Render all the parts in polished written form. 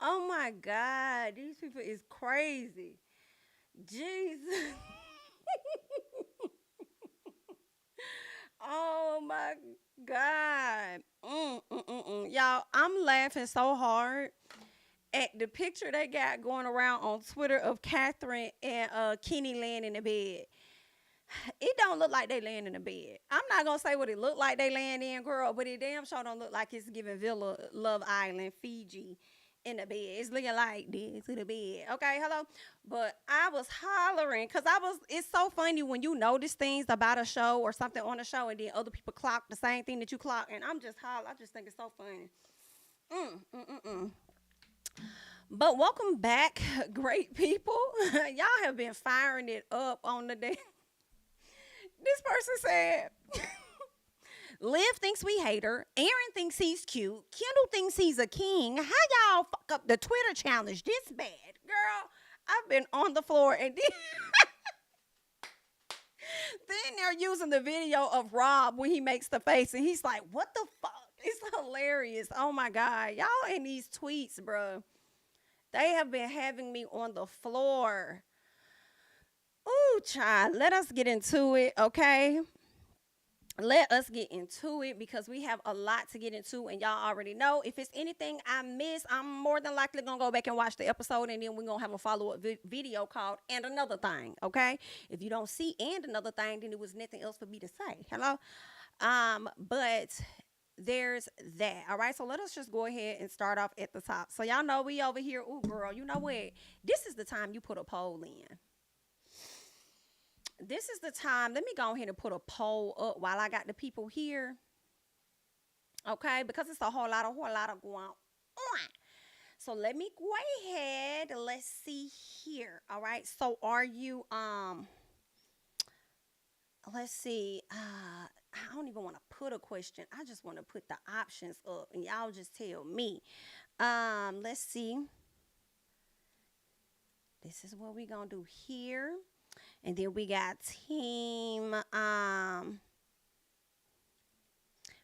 Oh my God, these people is crazy. Jesus. Oh my God. Y'all, I'm laughing so hard at the picture they got going around on Twitter of Catherine and Kenny laying in the bed. It don't look like they laying in the bed. I'm not gonna say what it look like they laying in, girl, but it damn sure don't look like it's giving Villa Love Island, Fiji in the bed. It's looking like this to the bed. Okay, hello. But I was hollering because it's so funny when you notice things about a show or something on a show and then other people clock the same thing that you clock. And I'm just hollering. I just think it's so funny. Mm, mm, mm, mm. But welcome back, great people. Y'all have been firing it up on the day. This person said, Liv thinks we hate her. Aaron thinks he's cute. Kendall thinks he's a king. How y'all fuck up the Twitter challenge this bad? Girl, I've been on the floor and then they're using the video of Rob when he makes the face and he's like, what the fuck? It's hilarious. Oh my God. Y'all in these tweets, bro. They have been having me on the floor. Ooh, child. Let us get into it, okay? Let us get into it because we have a lot to get into, and y'all already know if it's anything I miss, I'm more than likely gonna go back and watch the episode, and then we're gonna have a follow-up video called And Another Thing. Okay, if you don't see And Another Thing, then it was nothing else for me to say. Hello. But there's that. All right, so let us just go ahead and start off at the top. So y'all know we over here. Ooh, girl, you know what? This is the time you put a poll in. This is the time. Let me go ahead and put a poll up while I got the people here. Okay, because it's a whole lot of going on. So let me go ahead. Let's see here. All right. So are you let's see. I don't even want to put a question. I just want to put the options up and y'all just tell me. Let's see. This is what we're gonna do here. And then we got team,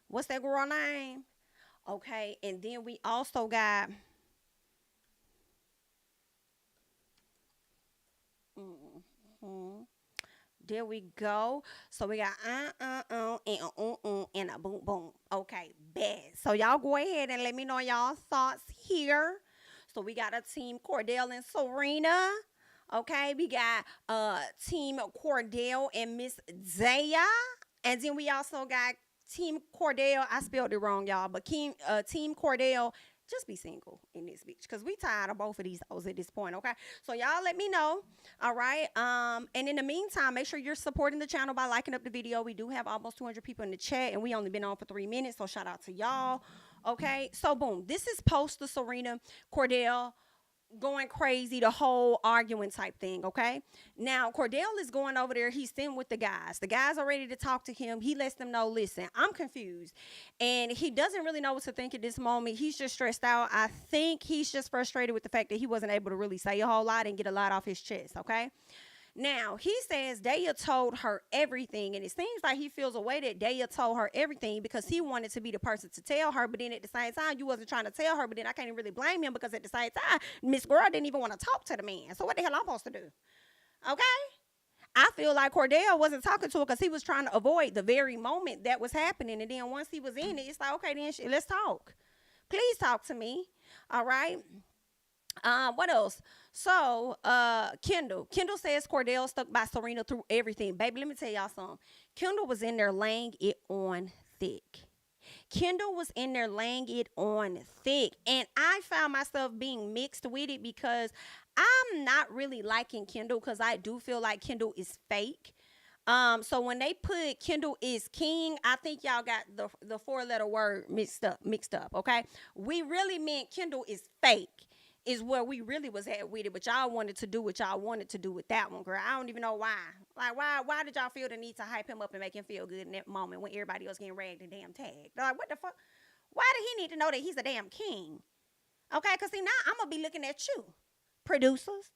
what's that girl name? Okay, and then we also got, there we go. So we got and a boom boom. Okay, bad. So y'all go ahead and let me know y'all thoughts here. So we got a team Cordell and Serena. Okay, we got Team Cordell and Miss Daia. And then we also got Team Cordell. I spelled it wrong, y'all, but Team Cordell, just be single in this bitch. Because we tired of both of these hoes at this point, okay? So y'all let me know. All right. And in the meantime, make sure you're supporting the channel by liking up the video. We do have almost 200 people in the chat, and we only been on for 3 minutes. So shout out to y'all. Okay. So boom. This is post the Serena Cordell going crazy, the whole arguing type thing, okay? Now, Cordell is going over there. He's sitting with the guys. The guys are ready to talk to him. He lets them know, listen, I'm confused. And he doesn't really know what to think at this moment. He's just stressed out. I think he's just frustrated with the fact that he wasn't able to really say a whole lot and get a lot off his chest, okay? Now, he says Daia told her everything, and it seems like he feels a way that Daia told her everything because he wanted to be the person to tell her, but then at the same time, you wasn't trying to tell her, but then I can't even really blame him because at the same time, Miss Girl didn't even want to talk to the man. So what the hell I'm supposed to do? Okay? I feel like Cordell wasn't talking to her because he was trying to avoid the very moment that was happening, and then once he was in it, it's like, okay, then let's talk. Please talk to me. All right? What else? So, Kendall says Cordell stuck by Serena through everything. Baby, let me tell y'all something. Kendall was in there laying it on thick. Kendall was in there laying it on thick. And I found myself being mixed with it because I'm not really liking Kendall because I do feel like Kendall is fake. So when they put Kendall is king, I think y'all got the 4-letter word mixed up, okay? We really meant Kendall is fake. Is where we really was at with it, but y'all wanted to do what y'all wanted to do with that one, girl. I don't even know why. Like, why did y'all feel the need to hype him up and make him feel good in that moment when everybody else getting ragged and damn tagged? Like, what the fuck? Why did he need to know that he's a damn king? Okay, because see, now I'm going to be looking at you, producers.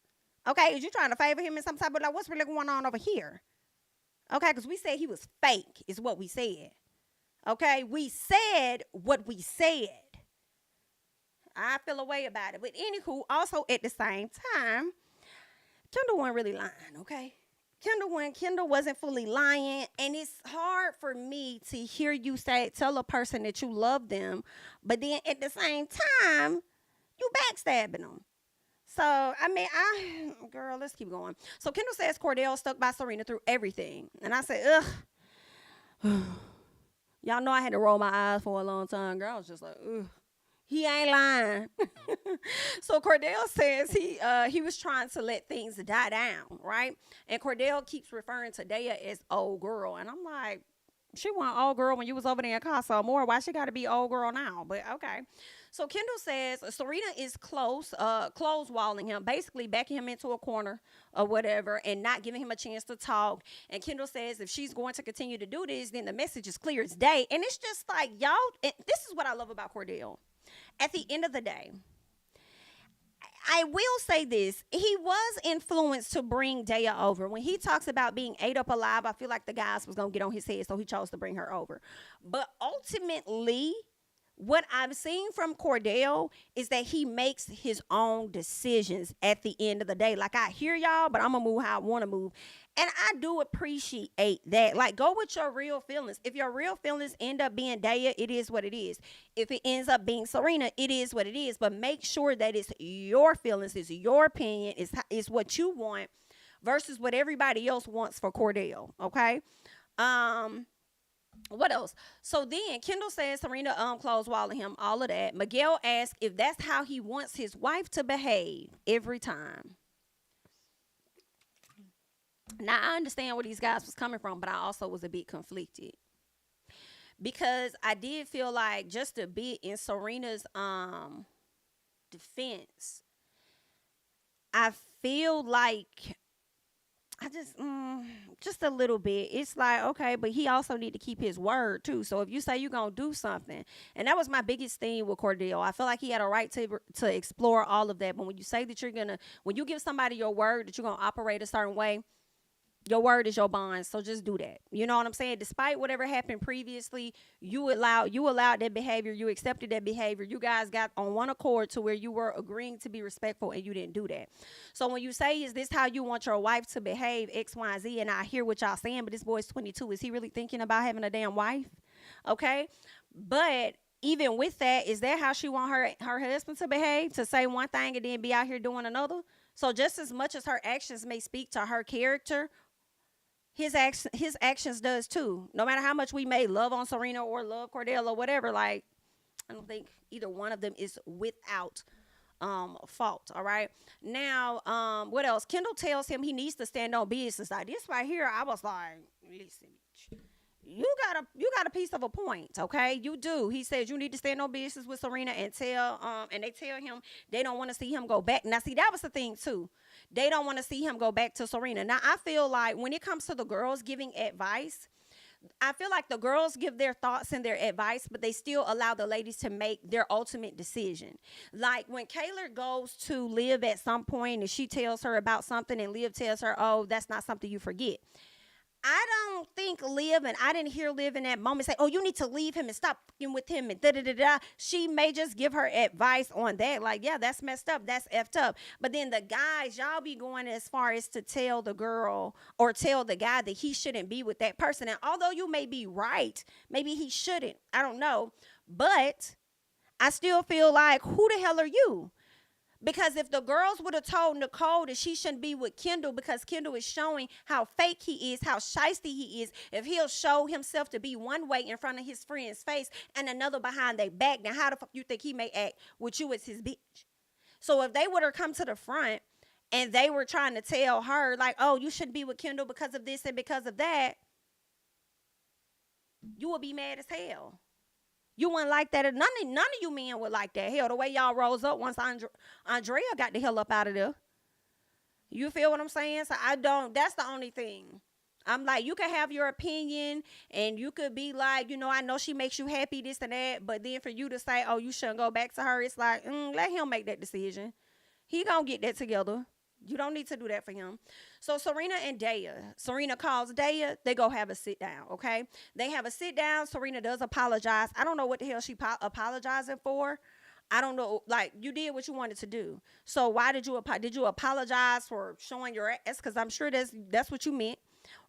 Okay, is you trying to favor him in some type of, like, what's really going on over here? Okay, because we said he was fake is what we said. Okay, we said what we said. I feel a way about it. But anywho, also at the same time, Kendall wasn't really lying, okay? Kendall wasn't fully lying, and it's hard for me to hear you tell a person that you love them, but then at the same time, you backstabbing them. So I mean, girl, let's keep going. So Kendall says Cordell stuck by Serena through everything, and I said, ugh. Y'all know I had to roll my eyes for a long time, girl. I was just like, ugh. He ain't lying. So Cordell says he was trying to let things die down, right? And Cordell keeps referring to Daia as old girl. And I'm like, she wasn't old girl when you was over there in Casa more. Why she got to be old girl now? But okay. So Kendall says Serena is close walling him, basically backing him into a corner or whatever and not giving him a chance to talk. And Kendall says if she's going to continue to do this, then the message is clear as day. And it's just like, y'all, this is what I love about Cordell. At the end of the day, I will say this. He was influenced to bring Daia over. When he talks about being ate up alive, I feel like the guys was going to get on his head, so he chose to bring her over. But ultimately, what I've seen from Cordell is that he makes his own decisions at the end of the day. Like, I hear y'all, but I'm going to move how I want to move. And I do appreciate that. Like, go with your real feelings. If your real feelings end up being Daia, it is what it is. If it ends up being Serena, it is what it is. But make sure that it's your feelings, it's your opinion, it's what you want versus what everybody else wants for Cordell, okay? What else? So then Kendall says Serena clothes walling him, all of that. Miguel asks if that's how he wants his wife to behave every time. Now, I understand where these guys was coming from, but I also was a bit conflicted. Because I did feel like just a bit in Serena's defense, I feel like I just a little bit. It's like, okay, but he also need to keep his word too. So if you say you're going to do something, and that was my biggest thing with Cordell. I feel like he had a right to explore all of that. But when you say that when you give somebody your word that you're going to operate a certain way, your word is your bond. So just do that. You know what I'm saying? Despite whatever happened previously, you allowed that behavior. You accepted that behavior. You guys got on one accord to where you were agreeing to be respectful, and you didn't do that. So when you say, is this how you want your wife to behave, X, Y, and Z, and I hear what y'all saying, but this boy's 22. Is he really thinking about having a damn wife? Okay. But even with that, is that how she want her husband to behave? To say one thing and then be out here doing another? So just as much as her actions may speak to her character, his actions does too. No matter how much we may love on Serena or love Cordell or whatever, like, I don't think either one of them is without fault. All right. Now, what else? Kendall tells him he needs to stand on business. Like, this right here, I was like, listen, you got a piece of a point, okay? You do. He says you need to stand on business with Serena and they tell him they don't want to see him go back. Now, see, that was the thing too. They don't want to see him go back to Serena. Now, I feel like when it comes to the girls giving advice, I feel like the girls give their thoughts and their advice, but they still allow the ladies to make their ultimate decision. Like when Kaylor goes to Liv at some point and she tells her about something and Liv tells her, oh, that's not something you forget. I don't think Liv, and I didn't hear Liv in that moment say, oh, you need to leave him and stop fucking with him and da-da-da-da. She may just give her advice on that. Like, yeah, that's messed up. That's effed up. But then the guys, y'all be going as far as to tell the girl or tell the guy that he shouldn't be with that person. And although you may be right, maybe he shouldn't. I don't know. But I still feel like, who the hell are you? Because if the girls would have told Nicole that she shouldn't be with Kendall because Kendall is showing how fake he is, how shysty he is, if he'll show himself to be one way in front of his friend's face and another behind their back, then how the fuck you think he may act with you as his bitch? So if they would have come to the front and they were trying to tell her, like, oh, you shouldn't be with Kendall because of this and because of that, you would be mad as hell. You wouldn't like that. None of you men would like that. Hell, the way y'all rose up once Andrea got the hell up out of there. You feel what I'm saying? So that's the only thing. I'm like, you can have your opinion and you could be like, I know she makes you happy, this and that. But then for you to say, oh, you shouldn't go back to her, it's like, let him make that decision. He gonna get that together. You don't need to do that for him. So Serena and Daia. Serena calls Daia. They go have a sit down, okay? They have a sit down. Serena does apologize. I don't know what the hell she apologizing for. I don't know, like, you did what you wanted to do. So why did you apologize for showing your ass? Because I'm sure that's what you meant.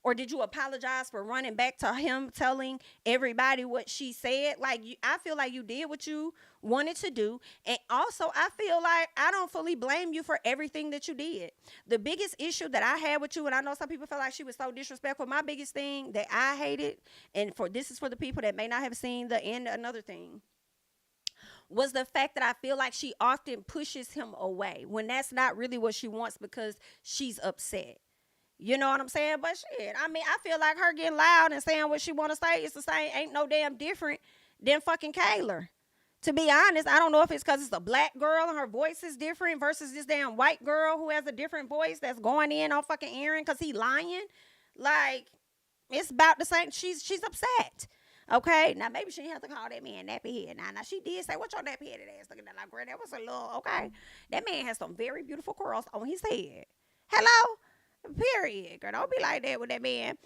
Or did you apologize for running back to him telling everybody what she said? Like, I feel like you did what you wanted to do. And also, I feel like I don't fully blame you for everything that you did. The biggest issue that I had with you, and I know some people feel like she was so disrespectful, my biggest thing that I hated, and this is for the people that may not have seen the end, another thing, was the fact that I feel like she often pushes him away when that's not really what she wants because she's upset. You know what I'm saying? But shit, I mean, I feel like her getting loud and saying what she want to say is the same, ain't no damn different than fucking Kaylor. To be honest, I don't know if it's because it's a black girl and her voice is different versus this damn white girl who has a different voice that's going in on fucking Aaron because he lying. Like, it's about the same. She's upset. Okay, now maybe she didn't have to call that man nappy head. Now she did say, "What's your nappy headed ass looking at?" Like, girl, that was a little okay. That man has some very beautiful curls on his head. Hello. Period. Girl, don't be like that with that man.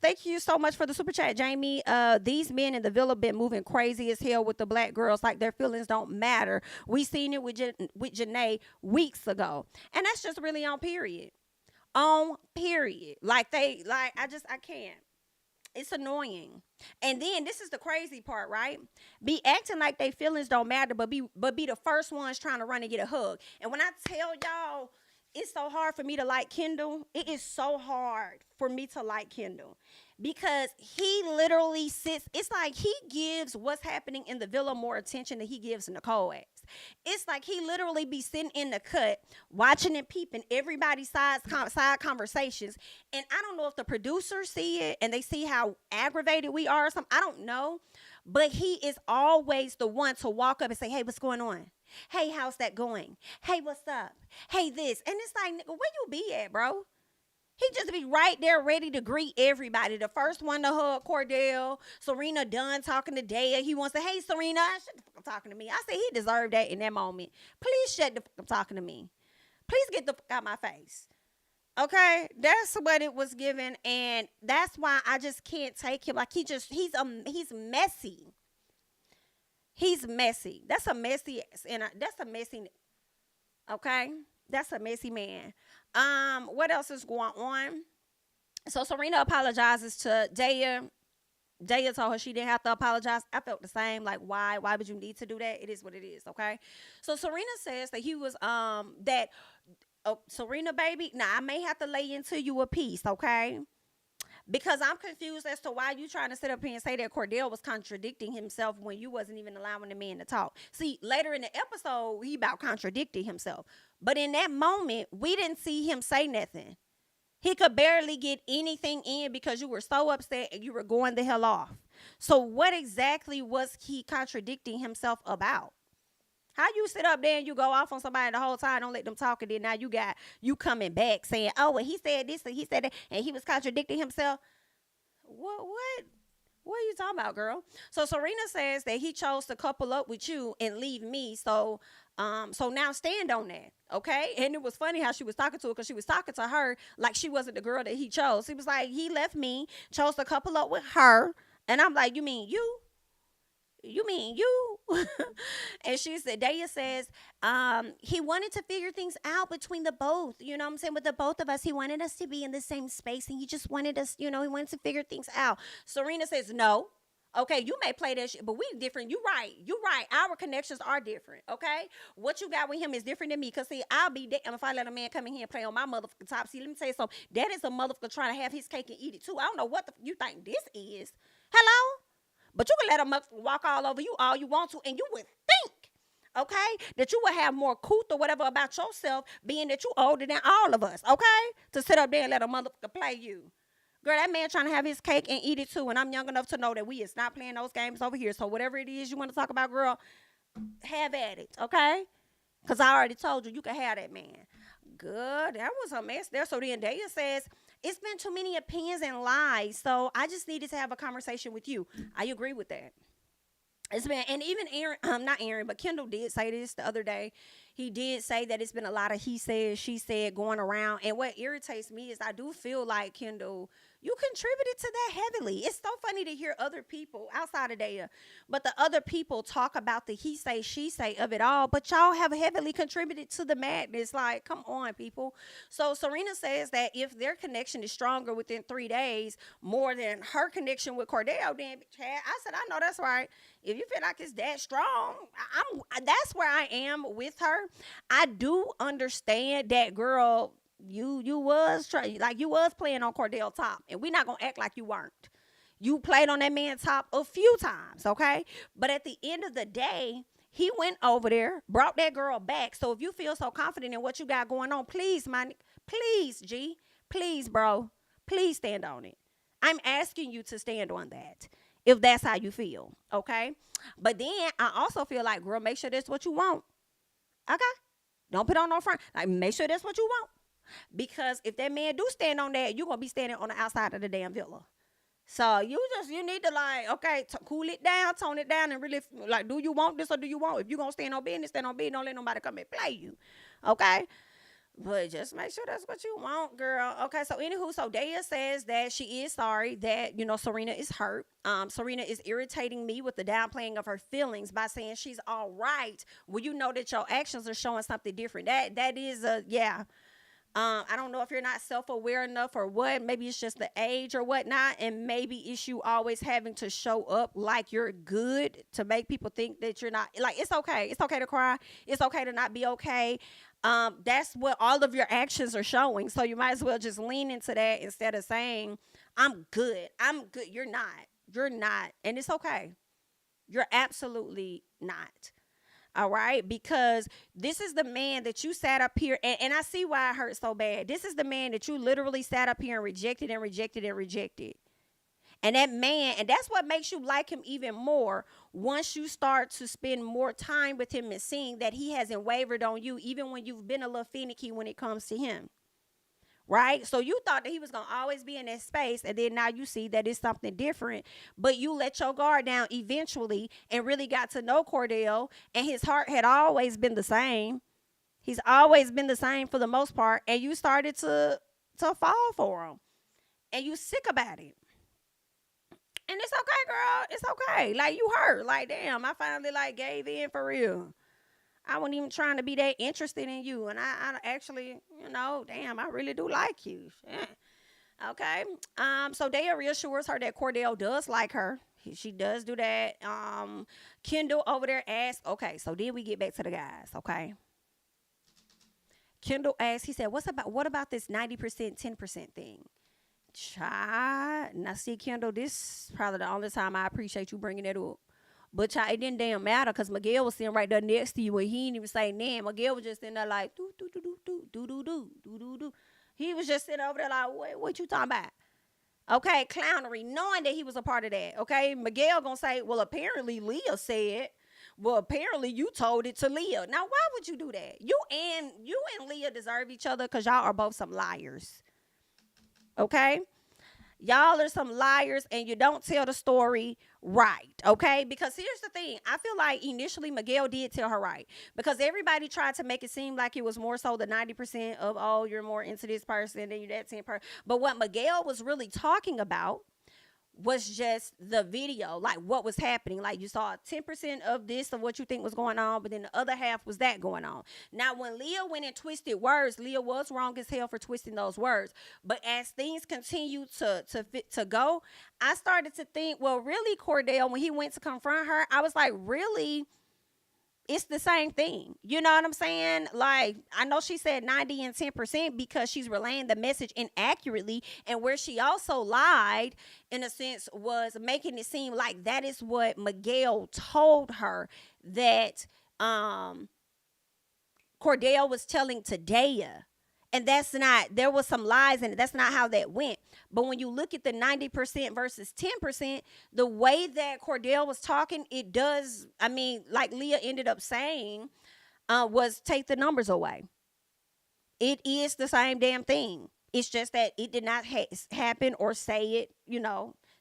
Thank you so much for the super chat, Jami. These men in the villa been moving crazy as hell with the black girls, like their feelings don't matter. We seen it with Janae weeks ago, and that's just really on period. On period. Like I can't. It's annoying. And then this is the crazy part, right? Be acting like they feelings don't matter, but be the first ones trying to run and get a hug. And when I tell y'all, it's so hard for me to like Kendall. It is so hard for me to like Kendall because he literally sits. It's like he gives what's happening in the villa more attention than he gives Nicole ass. It's like he literally be sitting in the cut, watching and peeping everybody's side conversations. And I don't know if the producers see it and they see how aggravated we are or something. I don't know. But he is always the one to walk up and say, "Hey, what's going on? Hey, how's that going? Hey, what's up? Hey, this." And it's like, nigga, where you be at, bro? He just be right there ready to greet everybody. The first one to hug Cordell. Serena done talking to Daia. He wants to say, "Hey, Serena, shut the fuck up talking to me." I said he deserved that in that moment. Please shut the fuck up talking to me. Please get the fuck out my face. Okay, that's what it was given, and that's why I just can't take him. Like he's messy. He's messy. That's a messy, and that's a messy. Okay, that's a messy man. What else is going on? So Serena apologizes to Daia. Daia told her she didn't have to apologize. I felt the same. Like, why? Why would you need to do that? It is what it is. Okay. So Serena says that he was that. Oh, Serena, baby, now I may have to lay into you a piece, okay? Because I'm confused as to why you trying to sit up here and say that Cordell was contradicting himself when you wasn't even allowing the man to talk. See, later in the episode, he about contradicting himself. But in that moment, we didn't see him say nothing. He could barely get anything in because you were so upset and you were going the hell off. So what exactly was he contradicting himself about? How you sit up there and you go off on somebody the whole time, don't let them talk, and then now you coming back saying, "Oh, well, he said this and he said that, and he was contradicting himself." What are you talking about, girl? So Serena says that he chose to couple up with you and leave me. So now stand on that, okay? And it was funny how she was talking to her because she was talking to her like she wasn't the girl that he chose. He was like, he left me, chose to couple up with her, and I'm like, you mean you? And she said, Daia says, he wanted to figure things out between the both. You know what I'm saying? With the both of us, he wanted us to be in the same space, and he just wanted us, he wanted to figure things out. Serena says, no. Okay, you may play that shit, but we different. You right. Our connections are different, okay? What you got with him is different than me. Because, see, I'll be damn if I let a man come in here and play on my motherfucking top. See, let me tell you something. That is a motherfucker trying to have his cake and eat it, too. I don't know what you think this is. Hello? But you can let them walk all over you all you want to, and you would think, okay, that you would have more couth or whatever about yourself, being that you older than all of us, okay, to sit up there and let a motherfucker play you. Girl, that man trying to have his cake and eat it too, and I'm young enough to know that we is not playing those games over here. So whatever it is you want to talk about, girl, have at it, okay? Because I already told you, you can have that man. Good, that was a mess there. So then Daia says, it's been too many opinions and lies, so I just needed to have a conversation with you. I agree with that. It's been, and even not Aaron, but Kendall did say this the other day. He did say that it's been a lot of he said, she said going around. And what irritates me is I do feel like Kendall, You contributed to that heavily. It's so funny to hear other people outside of Daia, but the other people talk about the he say, she say of it all, but y'all have heavily contributed to the madness. Like, come on, people. So Serena says that if their connection is stronger within 3 days, more than her connection with Cordell, then Chad, I said, I know that's right. If you feel like it's that strong, that's where I am with her. I do understand that, girl. You was trying, like, you was playing on Cordell top, and we're not gonna act like you weren't. You played on that man top a few times, okay? But at the end of the day, he went over there, brought that girl back. So if you feel so confident in what you got going on, please, please, G, please, bro, please stand on it. I'm asking you to stand on that if that's how you feel, okay? But then I also feel like, girl, make sure that's what you want, okay? Don't put on no front. Like, make sure that's what you want. Because if that man do stand on that, you're going to be standing on the outside of the damn villa. So you need to, like, okay, cool it down, tone it down, and really, like, do you want this or do you want? If you're going to stand on business, stand on business. Don't let nobody come and play you. Okay? But just make sure that's what you want, girl. Okay, so anywho, so Daia says that she is sorry that, Serena is hurt. Serena is irritating me with the downplaying of her feelings by saying she's all right. Well, you know that your actions are showing something different. That is yeah. I don't know if you're not self-aware enough or what. Maybe it's just the age or whatnot. And maybe it's you always having to show up like you're good to make people think that you're not. Like, it's okay. It's okay to cry. It's okay to not be okay. That's what all of your actions are showing. So you might as well just lean into that instead of saying, I'm good. I'm good. You're not. You're not. And it's okay. You're absolutely not. All right, because this is the man that you sat up here, and I see why it hurts so bad. This is the man that you literally sat up here and rejected and rejected and rejected. And that man, and that's what makes you like him even more once you start to spend more time with him and seeing that he hasn't wavered on you, even when you've been a little finicky when it comes to him. Right? So you thought that he was going to always be in that space, and then now you see that it's something different, but you let your guard down eventually and really got to know Cordell, and his heart had always been the same. He's always been the same for the most part, and you started to fall for him, and you sick about it. And it's okay, girl. It's okay. Like, you hurt. Like, damn, I finally, like, gave in for real. I wasn't even trying to be that interested in you. And I actually, damn, I really do like you. Yeah. Okay. So Daia reassures her that Cordell does like her. She does do that. Kendall over there asks, okay, so then we get back to the guys, okay? Kendall asks, he said, what about this 90%, 10% thing? Child. Now, see, Kendall, this is probably the only time I appreciate you bringing it up. But child, it didn't damn matter because Miguel was sitting right there next to you and he didn't even say name. Miguel was just sitting there like, do, do, do, do, do, do, do, do, do, do, do. He was just sitting over there like, what you talking about? Okay, clownery, knowing that he was a part of that. Okay, Miguel gonna say, well, apparently Leah said, well, apparently you told it to Leah. Now, why would you do that? You and Leah deserve each other because y'all are both some liars. Okay? Y'all are some liars and you don't tell the story right, okay? Because here's the thing. I feel like initially Miguel did tell her right because everybody tried to make it seem like it was more so the 90% of, oh, you're more into this person than you're that 10%. But what Miguel was really talking about was just the video, like what was happening. Like you saw 10% of this of what you think was going on, but then the other half was that going on. Now, when Leah went and twisted words, Leah was wrong as hell for twisting those words. But as things continued to go, I started to think, well, really, Cordell, when he went to confront her, I was like, really? It's the same thing. You know what I'm saying? Like, I know she said 90 and 10% because she's relaying the message inaccurately. And where she also lied, in a sense, was making it seem like that is what Miguel told her that Cordell was telling to Daia. And that's not, there was some lies in it. That's not how that went. But when you look at the 90% versus 10%, the way that Cordell was talking, it does, I mean, like Leah ended up saying, was take the numbers away. It is the same damn thing. It's just that it did not happen or say it,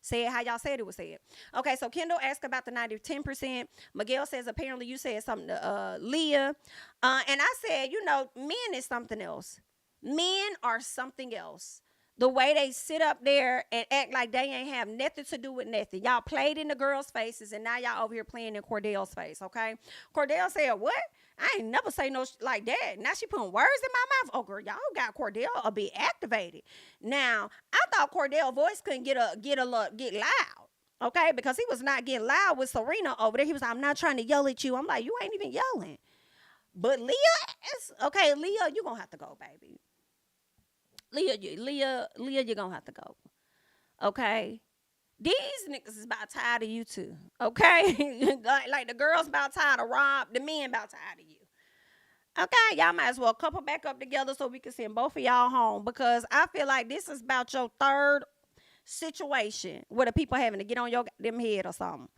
say it how y'all said it was said. Okay, so Kendall asked about the 90-10%. Miguel says, apparently you said something to Leah. And I said, men is something else. Men are something else. The way they sit up there and act like they ain't have nothing to do with nothing. Y'all played in the girls' faces, and now y'all over here playing in Cordell's face, okay? Cordell said, what? I ain't never say no like that. Now she putting words in my mouth. Oh, girl, y'all got Cordell a bit activated. Now, I thought Cordell's voice couldn't get loud. Okay, because he was not getting loud with Serena over there. He was like, I'm not trying to yell at you. I'm like, you ain't even yelling. But Leah, okay, Leah, you gonna have to go, baby. Leah, you're gonna have to go. Okay. These niggas is about tired of you too. Okay? like the girls about tired of Rob, the men about tired of you. Okay, y'all might as well couple back up together so we can send both of y'all home. Because I feel like this is about your third situation where the people having to get on your them head or something.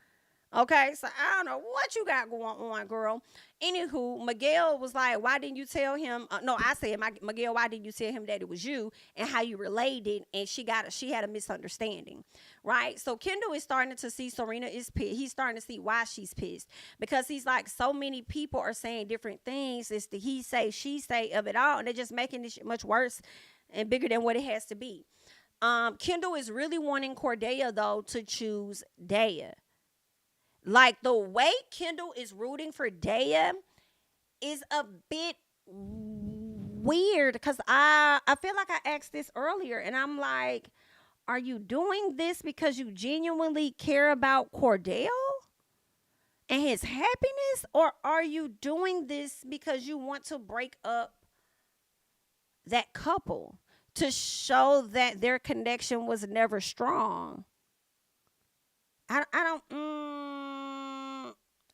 Okay, so I don't know what you got going on, girl. Anywho, Miguel was like, why didn't you tell him? No, I said, Miguel, why didn't you tell him that it was you and how you related? And she had a misunderstanding, right? So Kendall is starting to see Serena is pissed. He's starting to see why she's pissed because he's like, so many people are saying different things. It's the he say, she say of it all. And they're just making this shit much worse and bigger than what it has to be. Kendall is really wanting Cordell, though, to choose Daia. Like, the way Kendall is rooting for Daia is a bit weird because I feel like I asked this earlier, and I'm like, are you doing this because you genuinely care about Cordell and his happiness, or are you doing this because you want to break up that couple to show that their connection was never strong? I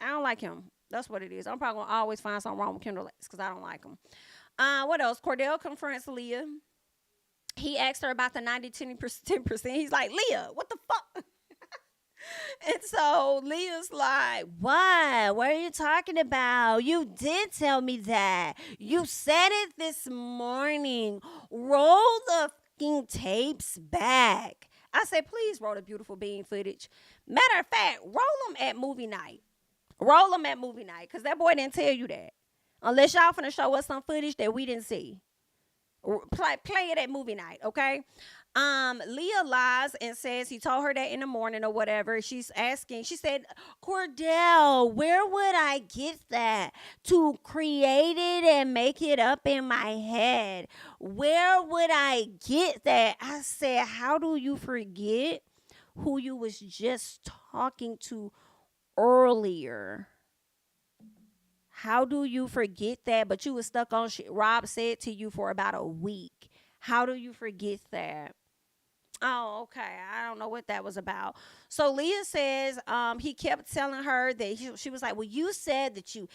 don't like him. That's what it is. I'm probably gonna always find something wrong with Kendall because I don't like him. What else? Cordell confronts Leah. He asked her about the 90-10%. He's like, Leah, what the fuck? And so Leah's like, what? What are you talking about? You did tell me that. You said it this morning. Roll the fucking tapes back. I said, please roll the beautiful bean footage. Matter of fact, roll them at movie night. Roll them at movie night, because that boy didn't tell you that. Unless y'all finna show us some footage that we didn't see. Play it at movie night, okay? Leah lies and says he told her that in the morning or whatever. She said, Cordell, where would I get that to create it and make it up in my head? Where would I get that? I said, how do you forget who you was just talking to earlier? How do you forget that? But you was stuck on shit Rob said to you for about a week. How do you forget that? Oh, okay. I don't know what that was about. So Leah says he kept telling her that she was like, well, you said that you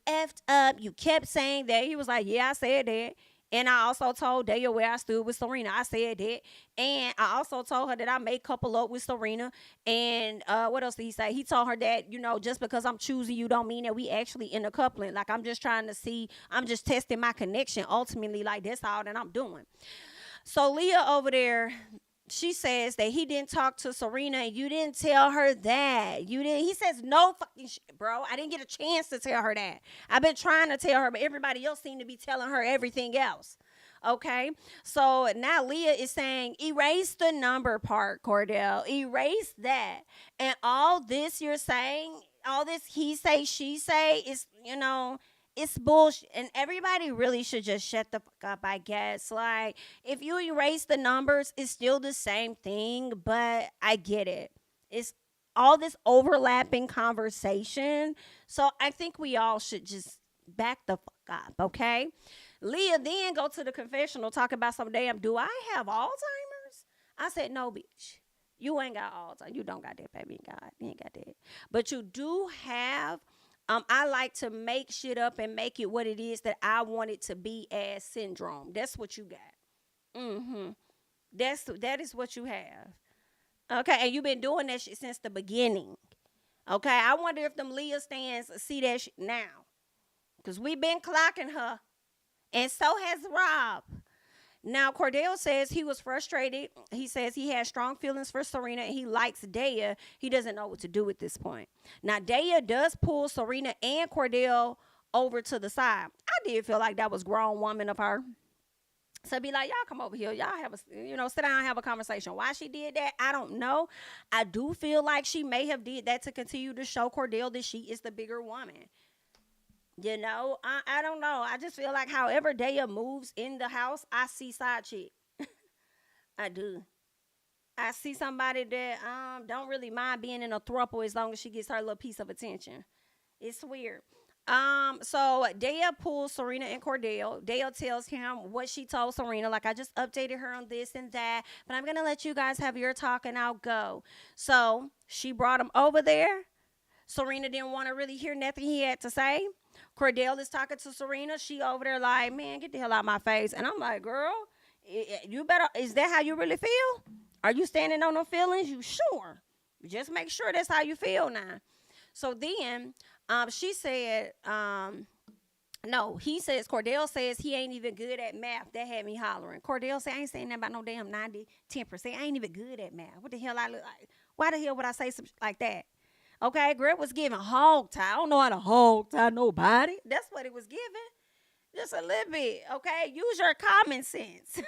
effed up. You kept saying that. He was like, yeah, I said that. And I also told Daia where I stood with Serena. I said that. And I also told her that I may couple up with Serena. And what else did he say? He told her that, just because I'm choosing you don't mean that we actually in a coupling. Like, I'm just trying to see. I'm just testing my connection. Ultimately, like, that's all that I'm doing. So Leah over there, she says that he didn't talk to Serena and you didn't tell her that. You didn't. He says, no fucking shit, bro. I didn't get a chance to tell her that. I've been trying to tell her, but everybody else seemed to be telling her everything else. Okay. So now Leah is saying, erase the number part, Cordell. Erase that. And all this you're saying, all this he say, she say is, it's bullshit. And everybody really should just shut the fuck up, I guess. Like, if you erase the numbers, it's still the same thing, but I get it. It's all this overlapping conversation. So I think we all should just back the fuck up, okay? Leah then go to the confessional, talk about some damn, do I have Alzheimer's? I said, no, bitch. You ain't got Alzheimer's. You don't got that, baby. You ain't got that. But you do have... I like to make shit up and make it what it is that I want it to be as syndrome. That's what you got. That is what you have. Okay, and you've been doing that shit since the beginning. Okay, I wonder if them Leah stands see that shit now. Because we've been clocking her. And so has Rob. Now, Cordell says he was frustrated. He says he has strong feelings for Serena and he likes Daia. He doesn't know what to do at this point. Now, Daia does pull Serena and Cordell over to the side. I did feel like that was grown woman of her. So be like, y'all come over here. Y'all have sit down and have a conversation. Why she did that, I don't know. I do feel like she may have did that to continue to show Cordell that she is the bigger woman. I don't know. I just feel like however Daia moves in the house, I see side chick. I do. I see somebody that don't really mind being in a throuple as long as she gets her little piece of attention. It's weird. So Daia pulls Serena and Cordell. Daia tells him what she told Serena. Like, I just updated her on this and that, but I'm gonna let you guys have your talk and I'll go. So she brought him over there. Serena didn't want to really hear nothing he had to say. Cordell is talking to Serena. She over there like, man, get the hell out of my face. And I'm like, girl, you better, is that how you really feel? Are you standing on no feelings? You sure? Just make sure that's how you feel now. So then she said, no, he says, Cordell says he ain't even good at math. That had me hollering. Cordell said, I ain't saying nothing about no damn 10%. I ain't even good at math. What the hell I look like? Why the hell would I say something like that? Okay, Greg was giving hog tie. I don't know how to hog tie nobody. That's what it was giving. Just a little bit, okay? Use your common sense.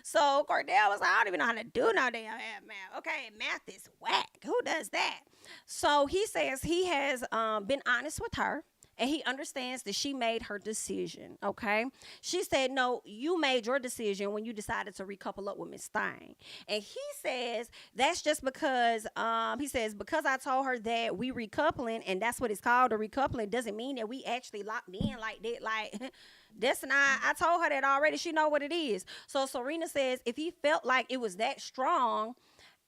So Cordell was like, I don't even know how to do no damn math. Okay, math is whack. Who does that? So he says he has been honest with her. And he understands that she made her decision, okay? She said, no, you made your decision when you decided to recouple up with Miss Stein. And he says that's just because, because I told her that we recoupling, and that's what it's called, a recoupling, doesn't mean that we actually locked in like that. Like, that's not, I told her that already. She know what it is. So Serena says if he felt like it was that strong,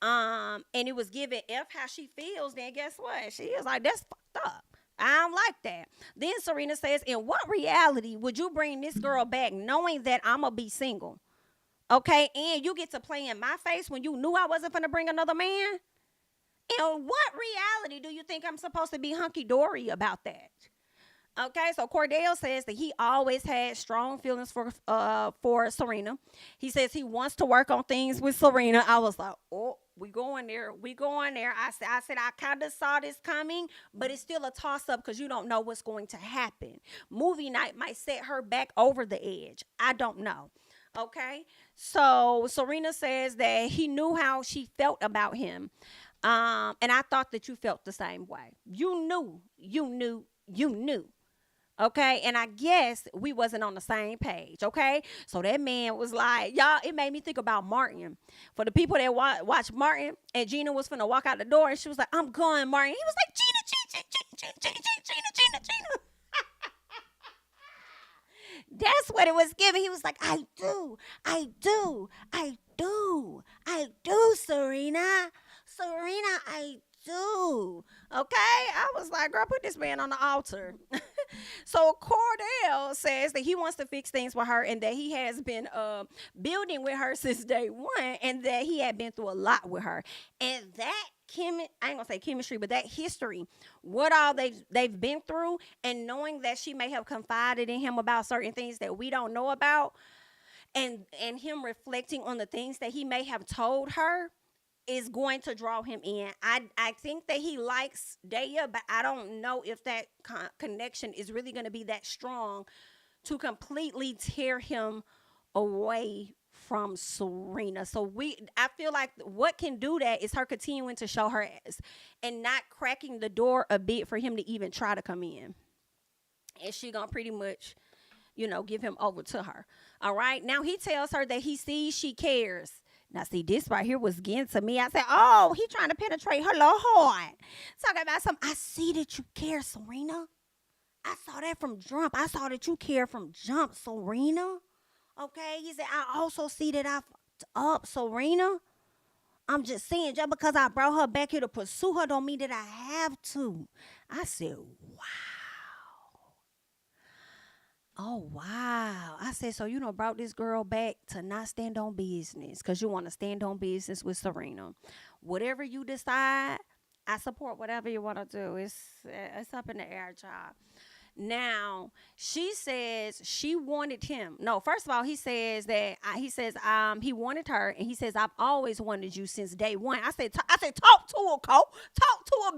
and it was giving F how she feels, then guess what? She is like, that's fucked up. I don't like that. Then Serena says, in what reality would you bring this girl back knowing that I'm going to be single? Okay, and you get to play in my face when you knew I wasn't going to bring another man? In what reality do you think I'm supposed to be hunky-dory about that? Okay, so Cordell says that he always had strong feelings for Serena. He says he wants to work on things with Serena. I was like, oh, we going there. I said I kind of saw this coming, but it's still a toss-up because you don't know what's going to happen. Movie night might set her back over the edge. I don't know. Okay, so Serena says that he knew how she felt about him. And I thought that you felt the same way. You knew. Okay, and I guess we wasn't on the same page, okay? So that man was like, y'all, it made me think about Martin. For the people that watch Martin, and Gina was finna walk out the door, and she was like, I'm going, Martin. He was like, Gina. That's what it was giving. He was like, I do, Serena, I do. Okay, I was like, girl, put this man on the altar. So Cordell says that he wants to fix things with her and that he has been building with her since day one and that he had been through a lot with her. And that I ain't gonna say chemistry, but that history, what all they've been through, and knowing that she may have confided in him about certain things that we don't know about, and him reflecting on the things that he may have told her, is going to draw him in. I think that he likes Daia, but I don't know if that connection is really going to be that strong to completely tear him away from Serena. So I feel like what can do that is her continuing to show her ass and not cracking the door a bit for him to even try to come in. And she gonna pretty much, give him over to her. All right. Now he tells her that he sees she cares. Now, see, this right here was getting to me. I said, oh, he trying to penetrate her little heart. Talking about something. I see that you care, Serena. I saw that from jump. I saw that you care from jump, Serena. Okay? He said, I also see that I fucked up, Serena. I'm just saying, just because I brought her back here to pursue her don't mean that I have to. I said, wow. Oh, wow. I said, so you done brought this girl back to not stand on business because you want to stand on business with Serena. Whatever you decide, I support whatever you want to do. It's up in the air, child. Now, she says she wanted him. No, first of all, he says that he wanted her, and he says, I've always wanted you since day one. I said, talk to her, Cole. Talk to her,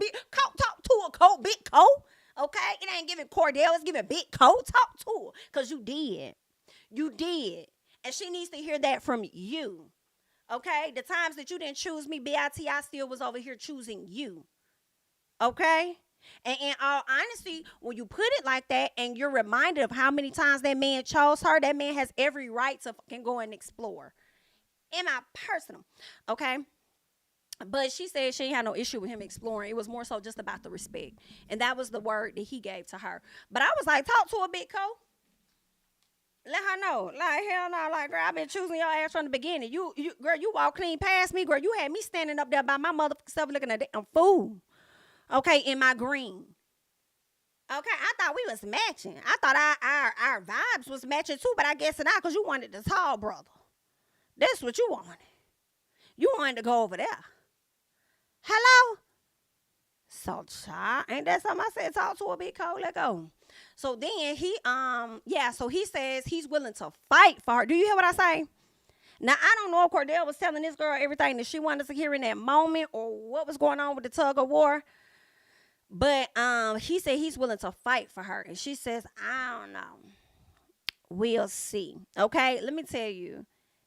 Cole, big Cole. Okay, it ain't giving Cordell, it's giving big Cole. Talk to her, because you did. You did. And she needs to hear that from you. Okay? The times that you didn't choose me, BIT, I still was over here choosing you. Okay? And in all honesty, when you put it like that and you're reminded of how many times that man chose her, that man has every right to fucking go and explore. In my personal. Okay? But she said she ain't had no issue with him exploring. It was more so just about the respect. And that was the word that he gave to her. But I was like, talk to her, big co. Let her know. Like, hell no. Like, girl, I've been choosing your ass from the beginning. Girl, you walked clean past me. Girl, you had me standing up there by my motherfucking self looking a damn fool. Okay, in my green. Okay, I thought we was matching. I thought our vibes was matching too, but I guess not, because you wanted the tall brother. That's what you wanted. You wanted to go over there. Hello? So, child, ain't that something I said? Talk to a big cold, let go. So then so he says he's willing to fight for her. Do you hear what I say? Now, I don't know if Cordell was telling this girl everything that she wanted to hear in that moment or what was going on with the tug of war. But he said he's willing to fight for her. And she says, I don't know. We'll see. Okay, let me tell you.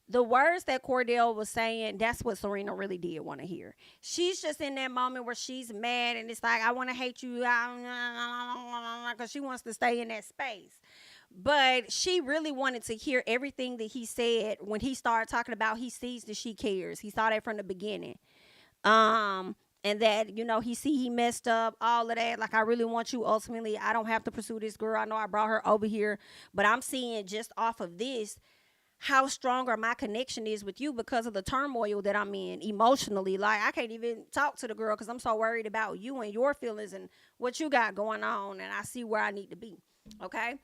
The words that Cordell was saying, that's what Serena really did want to hear. She's just in that moment where she's mad and it's like, I want to hate you because she wants to stay in that space. But she really wanted to hear everything that he said when he started talking about he sees that she cares. He saw that from the beginning. And that, he messed up, all of that. Like, I really want you ultimately. I don't have to pursue this girl. I know I brought her over here. But I'm seeing just off of this how stronger my connection is with you because of the turmoil that I'm in emotionally. Like, I can't even talk to the girl because I'm so worried about you and your feelings and what you got going on. And I see where I need to be. Okay.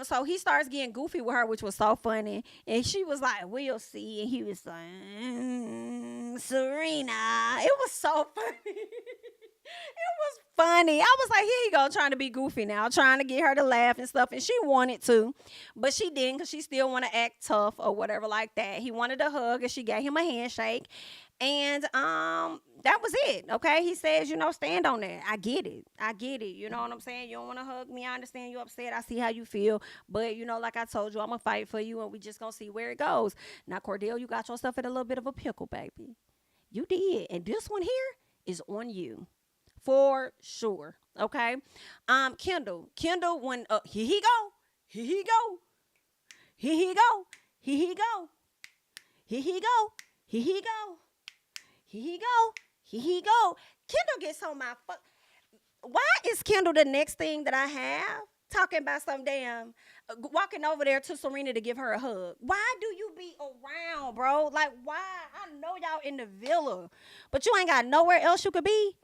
So he starts getting goofy with her, which was so funny. And she was like, we'll see. And he was like, Serena. It was so funny. It was funny. I was like, here you go, trying to be goofy now, trying to get her to laugh and stuff. And she wanted to, but she didn't because she still want to act tough or whatever like that. He wanted a hug and she gave him a handshake. And that was it. Okay. He says, stand on that. I get it. You know what I'm saying? You don't want to hug me. I understand you upset. I see how you feel. But, like I told you, I'm going to fight for you and we just going to see where it goes. Now, Cordell, you got yourself in a little bit of a pickle, baby. You did. And this one here is on you. For sure. Okay. Kendall, when here he go. Kendall gets on my fuck. Why is Kendall the next thing that I have? Talking about some damn walking over there to Serena to give her a hug. Why do you be around, bro? Like, why? I know y'all in the villa, but you ain't got nowhere else you could be.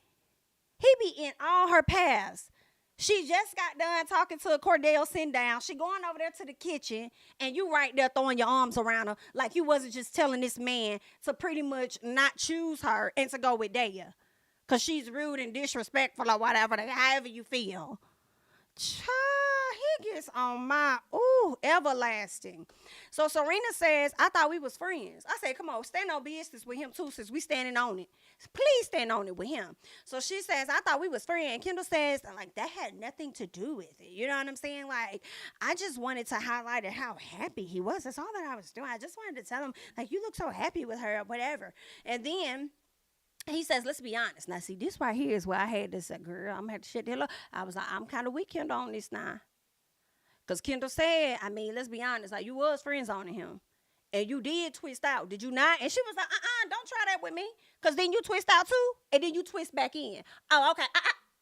He be in all her paths. She just got done talking to Cordell sitting down. She going over there to the kitchen, and you right there throwing your arms around her like you wasn't just telling this man to pretty much not choose her and to go with Daia because she's rude and disrespectful or whatever, however you feel. Child, he gets on my, everlasting. So Serena says, I thought we was friends. I said, come on, stand on business with him too, since we standing on it. Please stand on it with him. So she says, I thought we was friends. Kendall says, like, that had nothing to do with it. You know what I'm saying? Like, I just wanted to highlight how happy he was. That's all that I was doing. I just wanted to tell him, like, you look so happy with her or whatever. And then he says, let's be honest. Now, see, this right here is where I had this, girl, I'm going to have to shut the hell up. I was like, I'm kind of with Kendall on this now. Because Kendall said, let's be honest, like, you was friends on him. And you did twist out, did you not? And she was like, don't try that with me. Because then you twist out too, and then you twist back in. Oh, okay,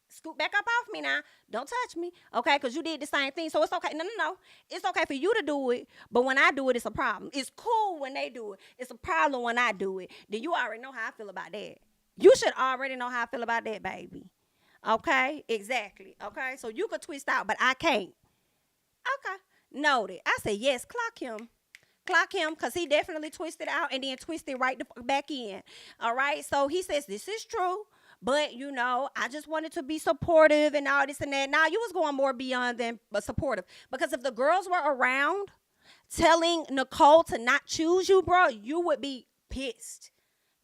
scoot back up off me now. Don't touch me, okay? Because you did the same thing, so it's okay. No. It's okay for you to do it, but when I do it, it's a problem. It's cool when they do it. It's a problem when I do it. Then you already know how I feel about that. You should already know how I feel about that, baby. Okay? Exactly. Okay? So you could twist out, but I can't. Okay. Noted. I said, yes, clock him. Clock him, because he definitely twisted out and then twisted right the fuck back in. All right? So he says, this is true, but, I just wanted to be supportive and all this and that. Now, you was going more beyond than supportive. Because if the girls were around telling Nicole to not choose you, bro, you would be pissed.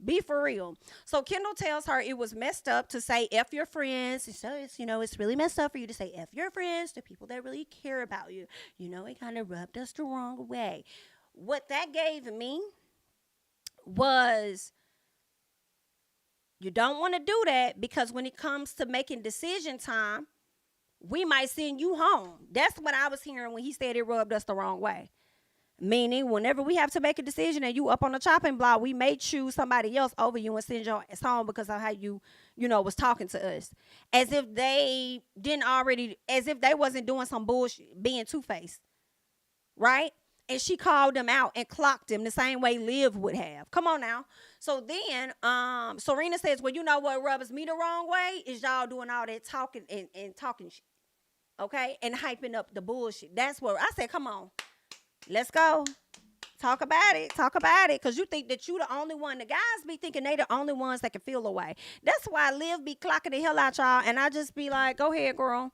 Be for real. So Kendall tells her it was messed up to say F your friends. So it's, it's really messed up for you to say F your friends to people that really care about you. It kind of rubbed us the wrong way. What that gave me was, you don't want to do that, because when it comes to making decision time, we might send you home. That's what I was hearing when he said it rubbed us the wrong way. Meaning, whenever we have to make a decision and you up on the chopping block, we may choose somebody else over you and send your ass home because of how you was talking to us. As if they wasn't doing some bullshit, being two-faced. Right? And she called them out and clocked them the same way Liv would have. Come on now. So then, Serena says, well, you know what rubs me the wrong way is y'all doing all that talking and talking shit. Okay? And hyping up the bullshit. That's where I said, come on. Let's go. Talk about it. Talk about it. Because you think that you the only one. The guys be thinking they the only ones that can feel away. That's why Liv be clocking the hell out y'all. And I just be like, go ahead, girl.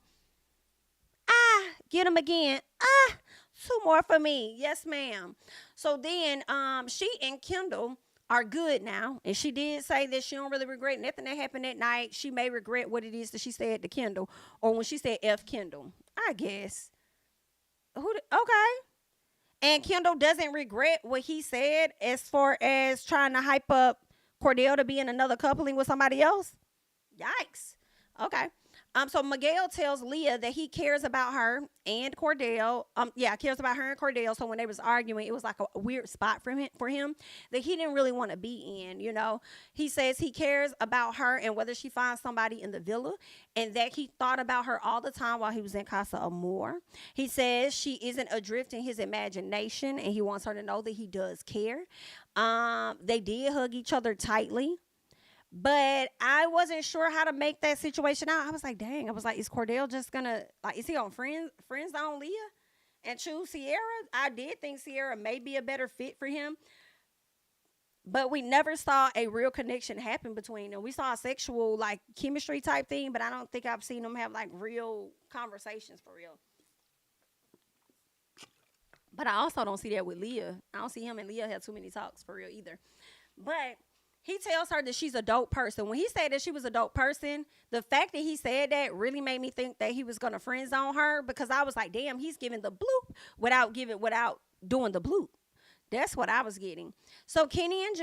Get him again. 2 more for me. Yes, ma'am. So then she and Kendall are good now. And she did say that she don't really regret nothing that happened that night. She may regret what it is that she said to Kendall. Or when she said F Kendall. I guess. Okay. And Kendall doesn't regret what he said as far as trying to hype up Cordell to be in another coupling with somebody else. Yikes. Okay. So Miguel tells Leah that he cares about her and Cordell. Cares about her and Cordell. So when they was arguing, it was like a weird spot for him that he didn't really want to be in, He says he cares about her and whether she finds somebody in the villa, and that he thought about her all the time while he was in Casa Amor. He says she isn't adrift in his imagination, and he wants her to know that he does care. They did hug each other tightly. But I wasn't sure how to make that situation out. I was like, dang. I was like, is Cordell just gonna, is he on friends on Leah and choose Sierra? I did think Sierra may be a better fit for him. But we never saw a real connection happen between them. We saw a sexual, chemistry type thing, but I don't think I've seen them have, real conversations for real. But I also don't see that with Leah. I don't see him and Leah have too many talks for real either. But he tells her that she's a dope person. When he said that she was a dope person, the fact that he said that really made me think that he was going to friend zone her, because I was like, damn, he's giving the bloop without doing the bloop. That's what I was getting. So Kenny and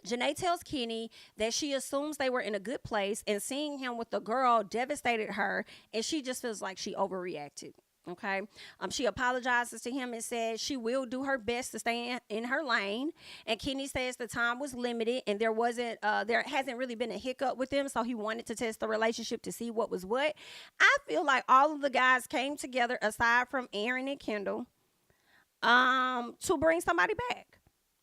Janae tells Kenny that she assumes they were in a good place, and seeing him with the girl devastated her, and she just feels like she overreacted. Okay. She apologizes to him and says she will do her best to stay in her lane. And Kenny says the time was limited and there hasn't really been a hiccup with them. So he wanted to test the relationship to see what was what. I feel like all of the guys came together, aside from Aaron and Kendall, to bring somebody back.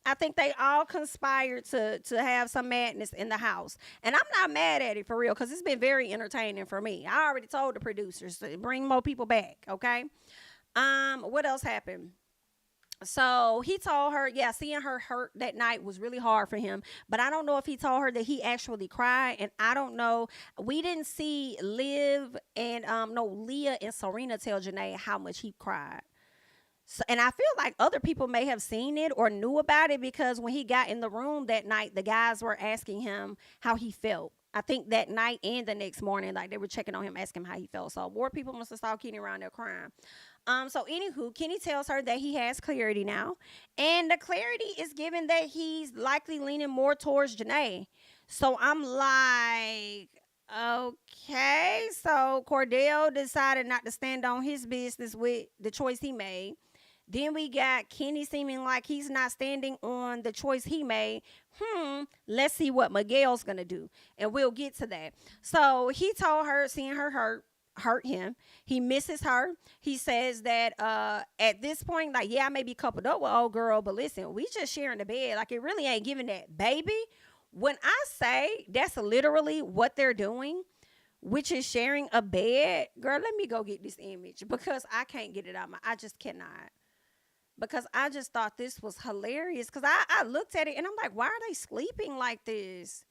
I think they all conspired to have some madness in the house. And I'm not mad at it for real, because it's been very entertaining for me. I already told the producers to bring more people back, okay? What else happened? So he told her, seeing her hurt that night was really hard for him. But I don't know if he told her that he actually cried. And I don't know. We didn't see Leah and Serena tell Janae how much he cried. So, and I feel like other people may have seen it or knew about it, because when he got in the room that night, the guys were asking him how he felt. I think that night and the next morning, they were checking on him, asking him how he felt. So more people must have saw Kenny around there crying. So anywho, Kenny tells her that he has clarity now. And the clarity is given that he's likely leaning more towards Janae. So I'm like, okay. So Cordell decided not to stand on his business with the choice he made. Then we got Kenny seeming like he's not standing on the choice he made. Let's see what Miguel's going to do. And we'll get to that. So he told her seeing her hurt him. He misses her. He says that at this point, I may be coupled up with old girl, but listen, we just sharing the bed. It really ain't giving that. Baby, when I say that's literally what they're doing, which is sharing a bed, girl, let me go get this image, because I can't get it out. I just cannot. Because I just thought this was hilarious. Because I looked at it and I'm like, why are they sleeping like this?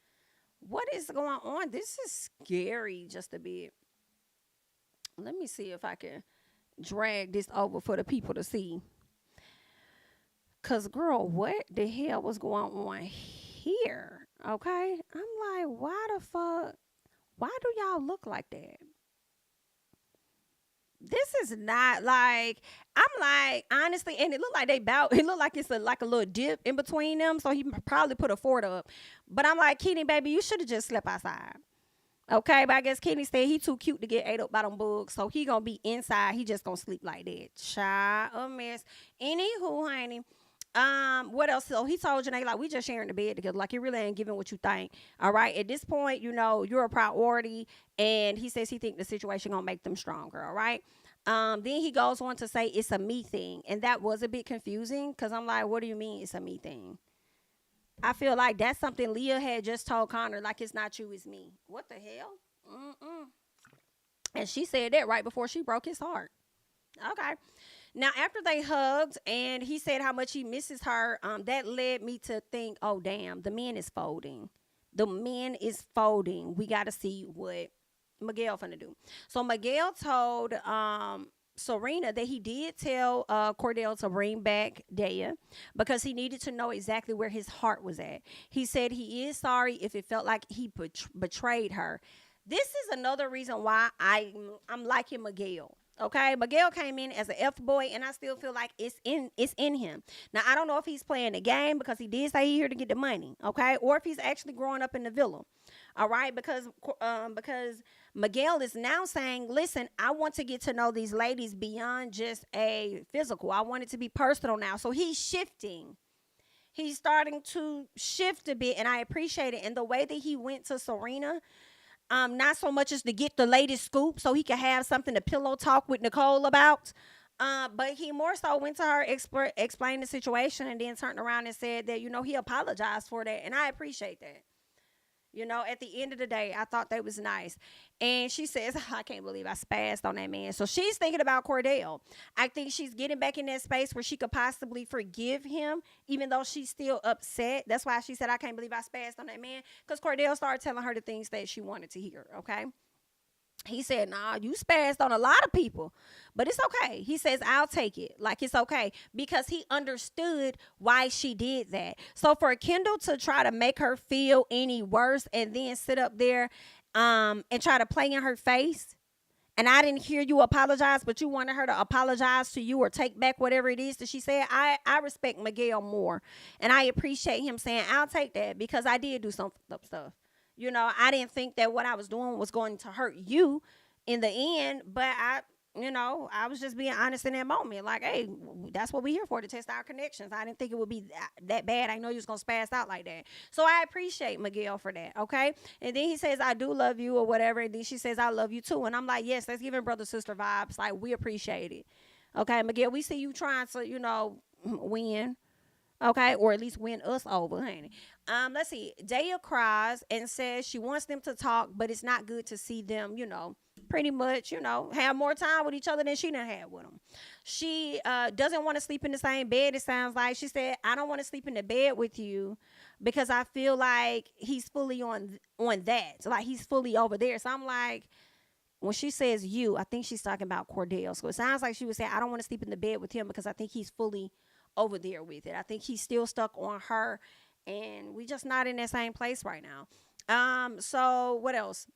What is going on? This is scary just a bit. Let me see if I can drag this over for the people to see. Because, girl, what the hell was going on here. Okay. I'm like, why the fuck? Why do y'all look like that? This is not like, I'm like, honestly, and it looked like they bout, it looked like it's like a little dip in between them. So he probably put a fort up. But I'm like, Kenny, baby, you should have just slept outside. Okay, but I guess Kenny said he too cute to get ate up by them bugs, so he gonna be inside. He just gonna sleep like that. Child, a mess. Anywho, honey, what else? So he told Janae, like, we just sharing the bed together. Like, he really ain't giving what you think. All right, at this point, you know you're a priority, and he says he think the situation gonna make them stronger. All right. Then he goes on to say it's a me thing, and that was a bit confusing because I'm like, what do you mean it's a me thing? I feel like that's something Leah had just told Connor, like, it's not you, it's me. What the hell? Mm-mm. And she said that right before she broke his heart. Okay. Now, after they hugged and he said how much he misses her, that led me to think, oh, damn, the man is folding. The man is folding. We got to see what Miguel finna do. So Miguel told Serena that he did tell Cordell to bring back Daia because he needed to know exactly where his heart was at. He said he is sorry if it felt like he betrayed her. This is another reason why I'm liking Miguel. Okay, Miguel came in as an F boy, and I still feel like it's in him. Now I don't know if he's playing the game because he did say he's here to get the money, okay, or if he's actually growing up in the villa. All right, because Miguel is now saying, listen, I want to get to know these ladies beyond just a physical. I want it to be personal now. So he's shifting. He's starting to shift a bit, and I appreciate it. And the way that he went to Serena, not so much as to get the latest scoop so he could have something to pillow talk with Nicole about, but he more so went to her, explained the situation, and then turned around and said that, he apologized for that. And I appreciate that. At the end of the day, I thought that was nice. And she says, I can't believe I spazzed on that man. So she's thinking about Cordell. I think she's getting back in that space where she could possibly forgive him, even though she's still upset. That's why she said, I can't believe I spazzed on that man. Because Cordell started telling her the things that she wanted to hear, okay? He said, nah, you spazzed on a lot of people, but it's okay. He says, I'll take it. Like, it's okay, because he understood why she did that. So for Kendall to try to make her feel any worse and then sit up there and try to play in her face, and I didn't hear you apologize, but you wanted her to apologize to you or take back whatever it is that she said, I respect Miguel more. And I appreciate him saying, I'll take that, because I did do some up stuff. I didn't think that what I was doing was going to hurt you in the end, but I was just being honest in that moment. Like, hey, that's what we're here for, to test our connections. I didn't think it would be that bad. I know you was going to spaz out like that. So I appreciate Miguel for that, okay? And then he says, I do love you or whatever. And then she says, I love you too. And I'm like, yes, that's giving brother-sister vibes. Like, we appreciate it. Okay, Miguel, we see you trying to, win. Okay, or at least win us over, honey. Let's see. Daia cries and says she wants them to talk, but it's not good to see them, pretty much, have more time with each other than she done had with them. She doesn't want to sleep in the same bed, it sounds like. She said, I don't want to sleep in the bed with you because I feel like he's fully on that. So, like, he's fully over there. So I'm like, when she says you, I think she's talking about Cordell. So it sounds like she was saying, I don't want to sleep in the bed with him because I think he's fully over there with it. I think he's still stuck on her, and we just not in that same place right now. So what else?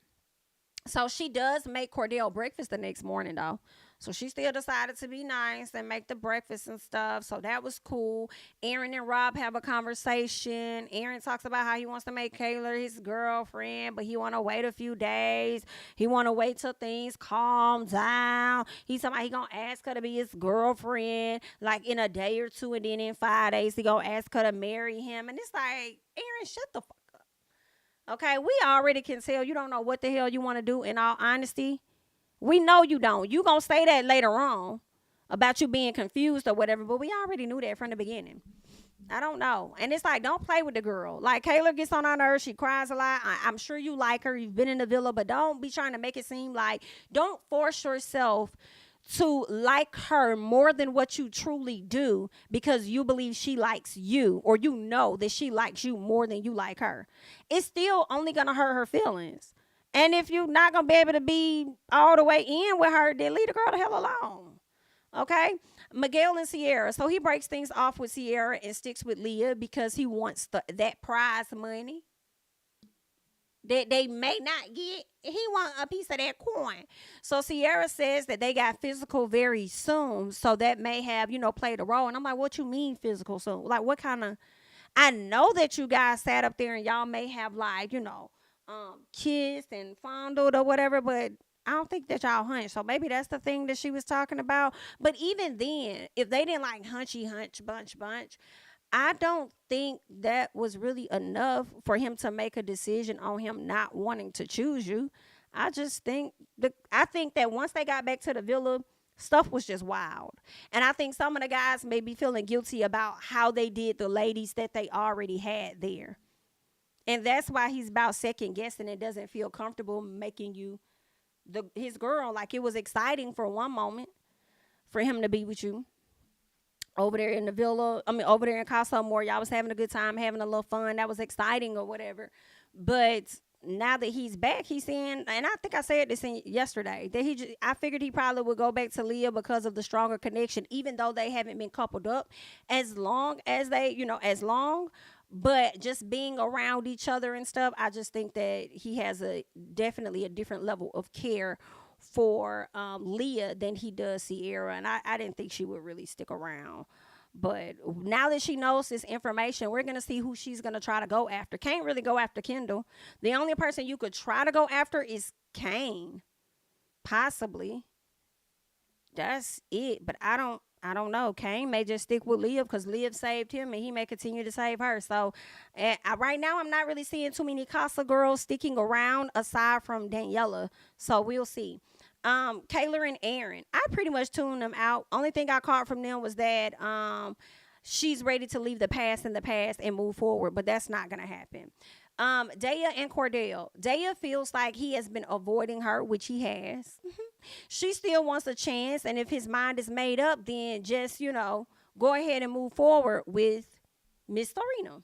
So she does make Cordell breakfast the next morning, though. So she still decided to be nice and make the breakfast and stuff. So that was cool. Aaron and Rob have a conversation. Aaron talks about how he wants to make Kaylor his girlfriend, but he want to wait a few days. He want to wait till things calm down. He's talking about he going to ask her to be his girlfriend like in a day or two, and then in 5 days he going to ask her to marry him. And it's like, Aaron, shut the fuck up. Okay, we already can tell you don't know what the hell you want to do, in all honesty. We know you don't. You gonna say that later on about you being confused or whatever, but we already knew that from the beginning. I don't know. And it's like, don't play with the girl. Like, Kaylor gets on her nerves. She cries a lot. I'm sure you like her. You've been in the villa, but don't be trying to make it seem like, don't force yourself to like her more than what you truly do because you believe she likes you, or you know that she likes you more than you like her. It's still only gonna hurt her feelings. And if you're not going to be able to be all the way in with her, then leave the girl the hell alone. Okay. Miguel and Sierra. So he breaks things off with Sierra and sticks with Leah because he wants that prize money that they may not get. He want a piece of that coin. So Sierra says that they got physical very soon. So that may have, played a role. And I'm like, what you mean physical soon? Like, what kind of, I know that you guys sat up there and y'all may have, like, kissed and fondled or whatever, but I don't think that y'all hunch. So maybe that's the thing that she was talking about. But even then, if they didn't like hunchy hunch bunch, I don't think that was really enough for him to make a decision on him not wanting to choose you. I think that once they got back to the villa, stuff was just wild. And I think some of the guys may be feeling guilty about how they did the ladies that they already had there. And that's why he's about second guessing and doesn't feel comfortable making you his girl. Like, it was exciting for one moment for him to be with you over there in the villa. I mean, over there in Casa Amor, y'all was having a good time, having a little fun. That was exciting or whatever. But now that he's back, he's saying, and I think I said this yesterday, that I figured he probably would go back to Leah because of the stronger connection, even though they haven't been coupled up as long as but just being around each other and stuff, I just think that he has definitely a different level of care for Leah than he does Sierra. And I didn't think she would really stick around. But now that she knows this information, we're going to see who she's going to try to go after. Can't really go after Kendall. The only person you could try to go after is Kane. Possibly. That's it. But I don't know. Kane may just stick with Leah because Leah saved him and he may continue to save her. So right now, I'm not really seeing too many Casa girls sticking around aside from Daniela. So we'll see. Kaylor and Aaron, I pretty much tuned them out. Only thing I caught from them was that she's ready to leave the past in the past and move forward, but that's not gonna happen. Daia and Cordell. Daia feels like he has been avoiding her, which he has. She still wants a chance, and if his mind is made up, then just, go ahead and move forward with Miss Serena.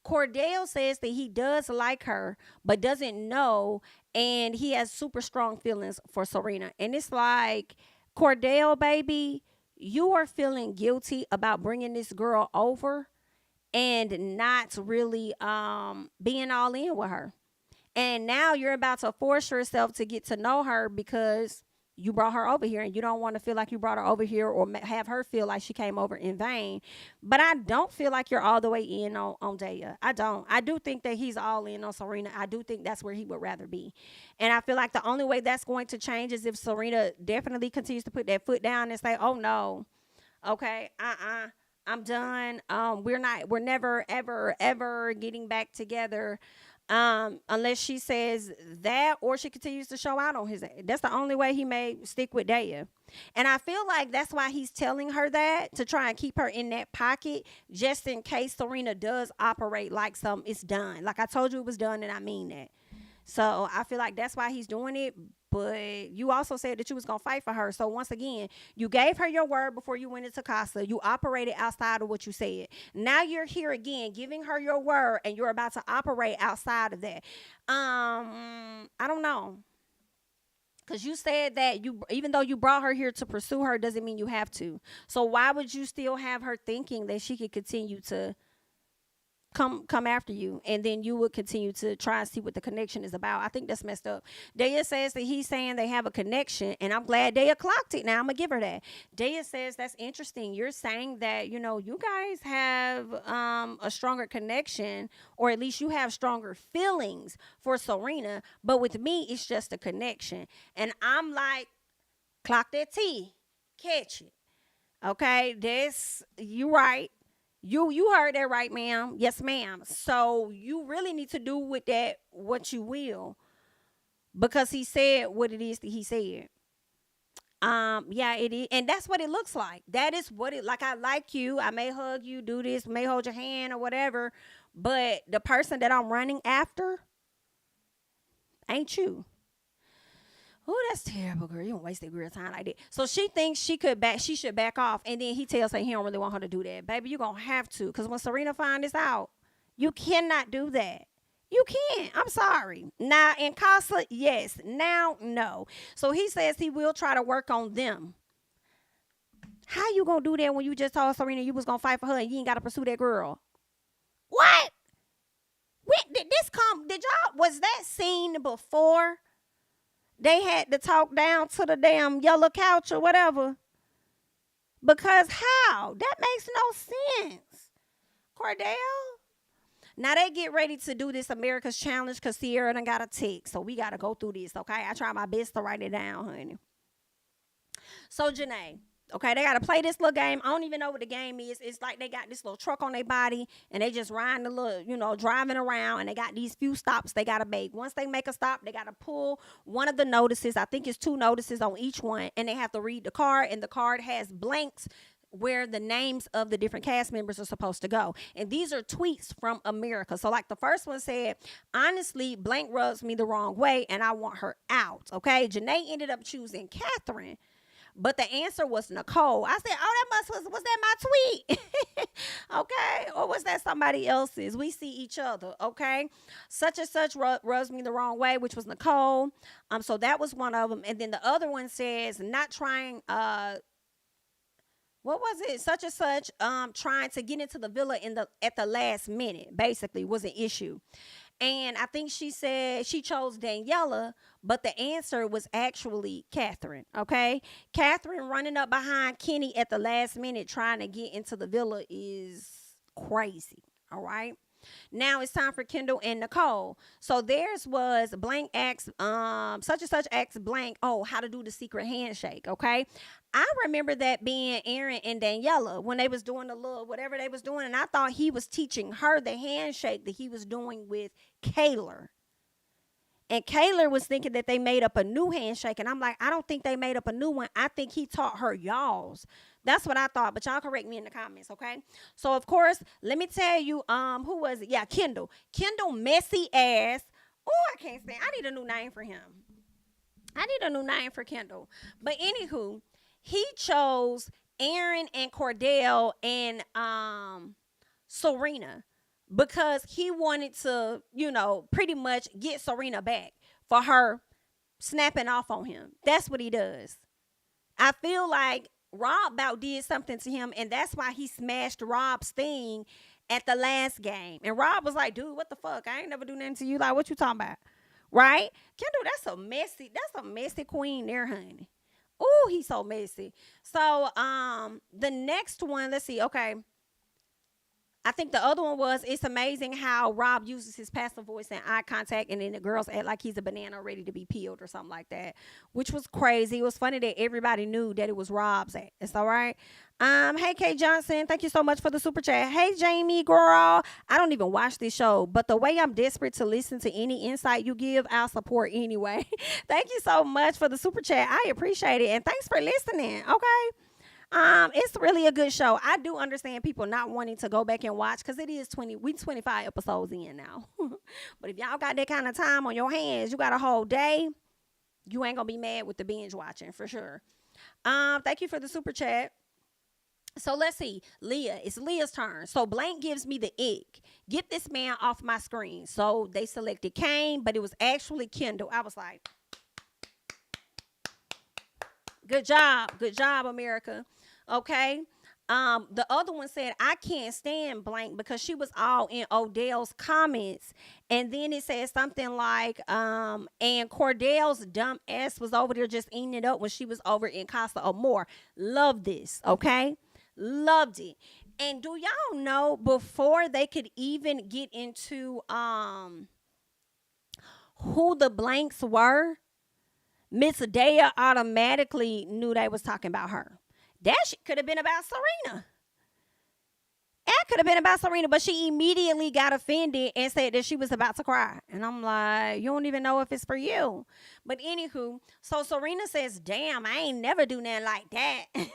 Cordell says that he does like her, but doesn't know, and he has super strong feelings for Serena. And it's like, Cordell, baby, you are feeling guilty about bringing this girl over and not really being all in with her. And now you're about to force yourself to get to know her because you brought her over here and you don't want to feel like you brought her over here or have her feel like she came over in vain. But I don't feel like you're all the way in on Daia. I don't. I do think that he's all in on Serena. I do think that's where he would rather be. And I feel like the only way that's going to change is if Serena definitely continues to put that foot down and say, oh no, okay, I'm done. We're never, ever getting back together. Unless she says that or she continues to show out on his ass. That's the only way he may stick with Daia. And I feel like that's why he's telling her that, to try and keep her in that pocket just in case Serena does operate like it's done. Like I told you it was done, and I mean that. So I feel like that's why he's doing it. But you also said that you was going to fight for her. So once again, you gave her your word before you went into Casa. You operated outside of what you said. Now you're here again, giving her your word, and you're about to operate outside of that. I don't know. Because you said that even though you brought her here to pursue her, doesn't mean you have to. So why would you still have her thinking that she could continue to come after you, and then you would continue to try and see what the connection is about? I think that's messed up. Daia says that he's saying they have a connection, and I'm glad Daia clocked it. Now I'm gonna give her that. Daia says that's interesting. You're saying that you guys have a stronger connection, or at least you have stronger feelings for Serena, but with me it's just a connection. And I'm like, clock that T, catch it. Okay, you right. You heard that right, ma'am. Yes, ma'am. So you really need to do with that what you will, because he said what it is that he said. Yeah, it is, and that's what it looks like. That is what it like. I like you. I may hug you, do this, may hold your hand or whatever, but the person that I'm running after ain't you. Oh, that's terrible, girl. You don't waste that girl time like that. So she thinks she should back off. And then he tells her he don't really want her to do that. Baby, you're going to have to. Because when Serena finds this out, you cannot do that. You can't. I'm sorry. Now, in Casa, yes. Now, no. So he says he will try to work on them. How you gonna do that when you just told Serena you was gonna fight for her and you ain't gotta pursue that girl? What? When did this come? Did y'all, was that scene before they had to talk down to the damn yellow couch or whatever? Because how? That makes no sense. Cordell? Now they get ready to do this America's Challenge because Sierra done got a tick. So we got to go through this, okay? I try my best to write it down, honey. So Janae, okay, they got to play this little game. I don't even know what the game is. It's like they got this little truck on their body and they just riding the little, driving around, and they got these few stops they got to make. Once they make a stop, they got to pull one of the notices. I think it's 2 notices on each one, and they have to read the card, and the card has blanks where the names of the different cast members are supposed to go. And these are tweets from America. So like the first one said, honestly, blank rubs me the wrong way and I want her out. Okay. Janae ended up choosing Catherine, but the answer was Nicole. I said, oh, was that my tweet? Okay. Or was that somebody else's? We see each other. Okay. Such and such rubs me the wrong way, which was Nicole. So that was one of them. And then the other one says, not trying, what was it? Such and such, trying to get into the villa at the last minute, basically, was an issue. And I think she said she chose Daniela, but the answer was actually Catherine, okay? Catherine running up behind Kenny at the last minute trying to get into the villa is crazy, all right? Now it's time for Kendall and Nicole. So theirs was blank acts, such and such acts blank, oh, how to do the secret handshake, okay? I remember that being Aaron and Daniela when they was doing the little whatever they was doing, and I thought he was teaching her the handshake that he was doing with Kaylor. And Kaylor was thinking that they made up a new handshake, and I'm like, I don't think they made up a new one. I think he taught her y'all's. That's what I thought, but y'all correct me in the comments, okay? So, of course, let me tell you, who was it? Yeah, Kendall. Kendall, messy ass. Oh, I can't stand. I need a new name for him. I need a new name for Kendall. But anywho, he chose Aaron and Cordell and Serena because he wanted to, pretty much get Serena back for her snapping off on him. That's what he does. I feel like Rob about did something to him, and that's why he smashed Rob's thing at the last game. And Rob was like, dude, what the fuck? I ain't never do nothing to you. Like, what you talking about? Right? Kendall, that's a messy queen there, honey. Ooh, he's so messy. So, the next one, let's see. Okay. I think the other one was, it's amazing how Rob uses his passive voice and eye contact, and then the girls act like he's a banana ready to be peeled or something like that, which was crazy. It was funny that everybody knew that it was Rob's act. It's all right. Hey, Kay Johnson, thank you so much for the super chat. Hey, Jamie, girl, I don't even watch this show, but the way I'm desperate to listen to any insight you give, I'll support anyway. Thank you so much for the super chat. I appreciate it, and thanks for listening. Okay. It's really a good show. I do understand people not wanting to go back and watch because it is 25 episodes in now. But if y'all got that kind of time on your hands, you got a whole day, you ain't gonna be mad with the binge watching for sure. Thank you for the super chat. So let's see. Leah, it's Leah's turn. So blank gives me the ick. Get this man off my screen. So they selected Kane, but it was actually Kendall. I was like, good job, America. Okay. The other one said, I can't stand blank because she was all in Odell's comments. And then it said something like, and Cordell's dumb ass was over there just eating it up when she was over in Casa Amor. Love this. Okay. Loved it. And do y'all know, before they could even get into, who the blanks were, Miss Daia automatically knew they was talking about her. That shit could have been about Serena. That could have been about Serena, but she immediately got offended and said that she was about to cry. And I'm like, you don't even know if it's for you. But anywho, so Serena says, damn, I ain't never do nothing like that. Come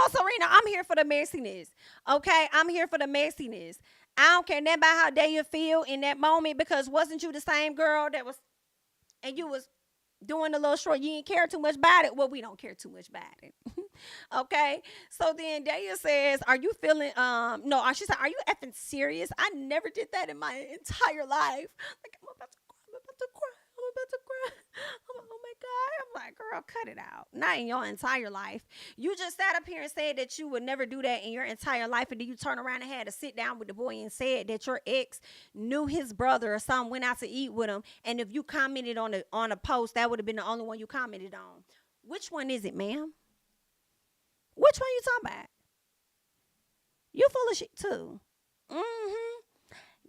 on, Serena, I'm here for the messiness. Okay, I'm here for the messiness. I don't care nothing about how Daia feel in that moment, because wasn't you the same girl that was, and you was doing a little short, you didn't care too much about it? Well, we don't care too much about it. Okay. So then Daia says, are you feeling, no, she said, are you effing serious? I never did that in my entire life. Like, I'm about to cry. Oh my God. I'm like, girl, cut it out. Not in your entire life. You just sat up here and said that you would never do that in your entire life, and then you turn around and had to sit down with the boy and said that your ex knew his brother or something, went out to eat with him, and if you commented on a post, that would have been the only one you commented on. Which one is it, ma'am? Which one you talking about? You full of shit too.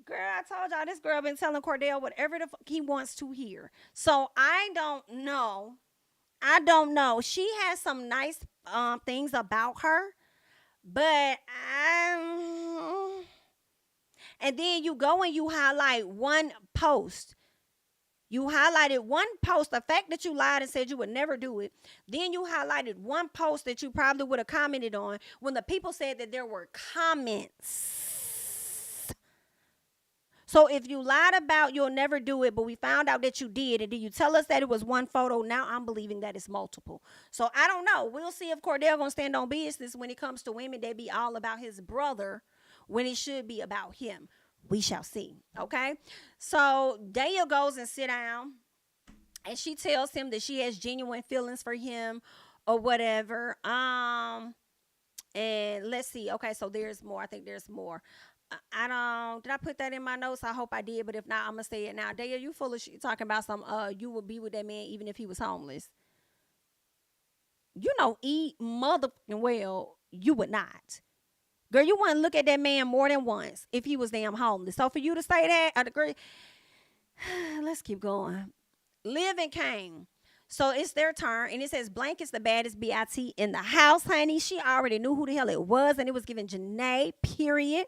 Girl, I told y'all this girl been telling Cordell whatever the fuck he wants to hear. So I don't know. She has some nice things about her, but and then you go and you highlight one post. You highlighted one post, the fact that you lied and said you would never do it. Then you highlighted one post that you probably would have commented on when the people said that there were comments. So if you lied about you'll never do it, but we found out that you did, and then you tell us that it was one photo, now I'm believing that it's multiple. So I don't know. We'll see if Cordell gonna stand on business when it comes to women. They be all about his brother when it should be about him. We shall see. Okay. So Daia goes and sit down, and she tells him that she has genuine feelings for him or whatever. And let's see. Okay, so there's more. I think there's more. Did I put that in my notes? I hope I did, but if not, I'm gonna say it now. Daia, you full of shit talking about some you would be with that man even if he was homeless. You know, eat motherfucking well, you would not. Girl, you wouldn't look at that man more than once if he was damn homeless. So for you to say that, I agree. Let's keep going. Liv and Kane. So it's their turn, and it says blank is the baddest BIT in the house, honey. She already knew who the hell it was, and it was given Janae, period.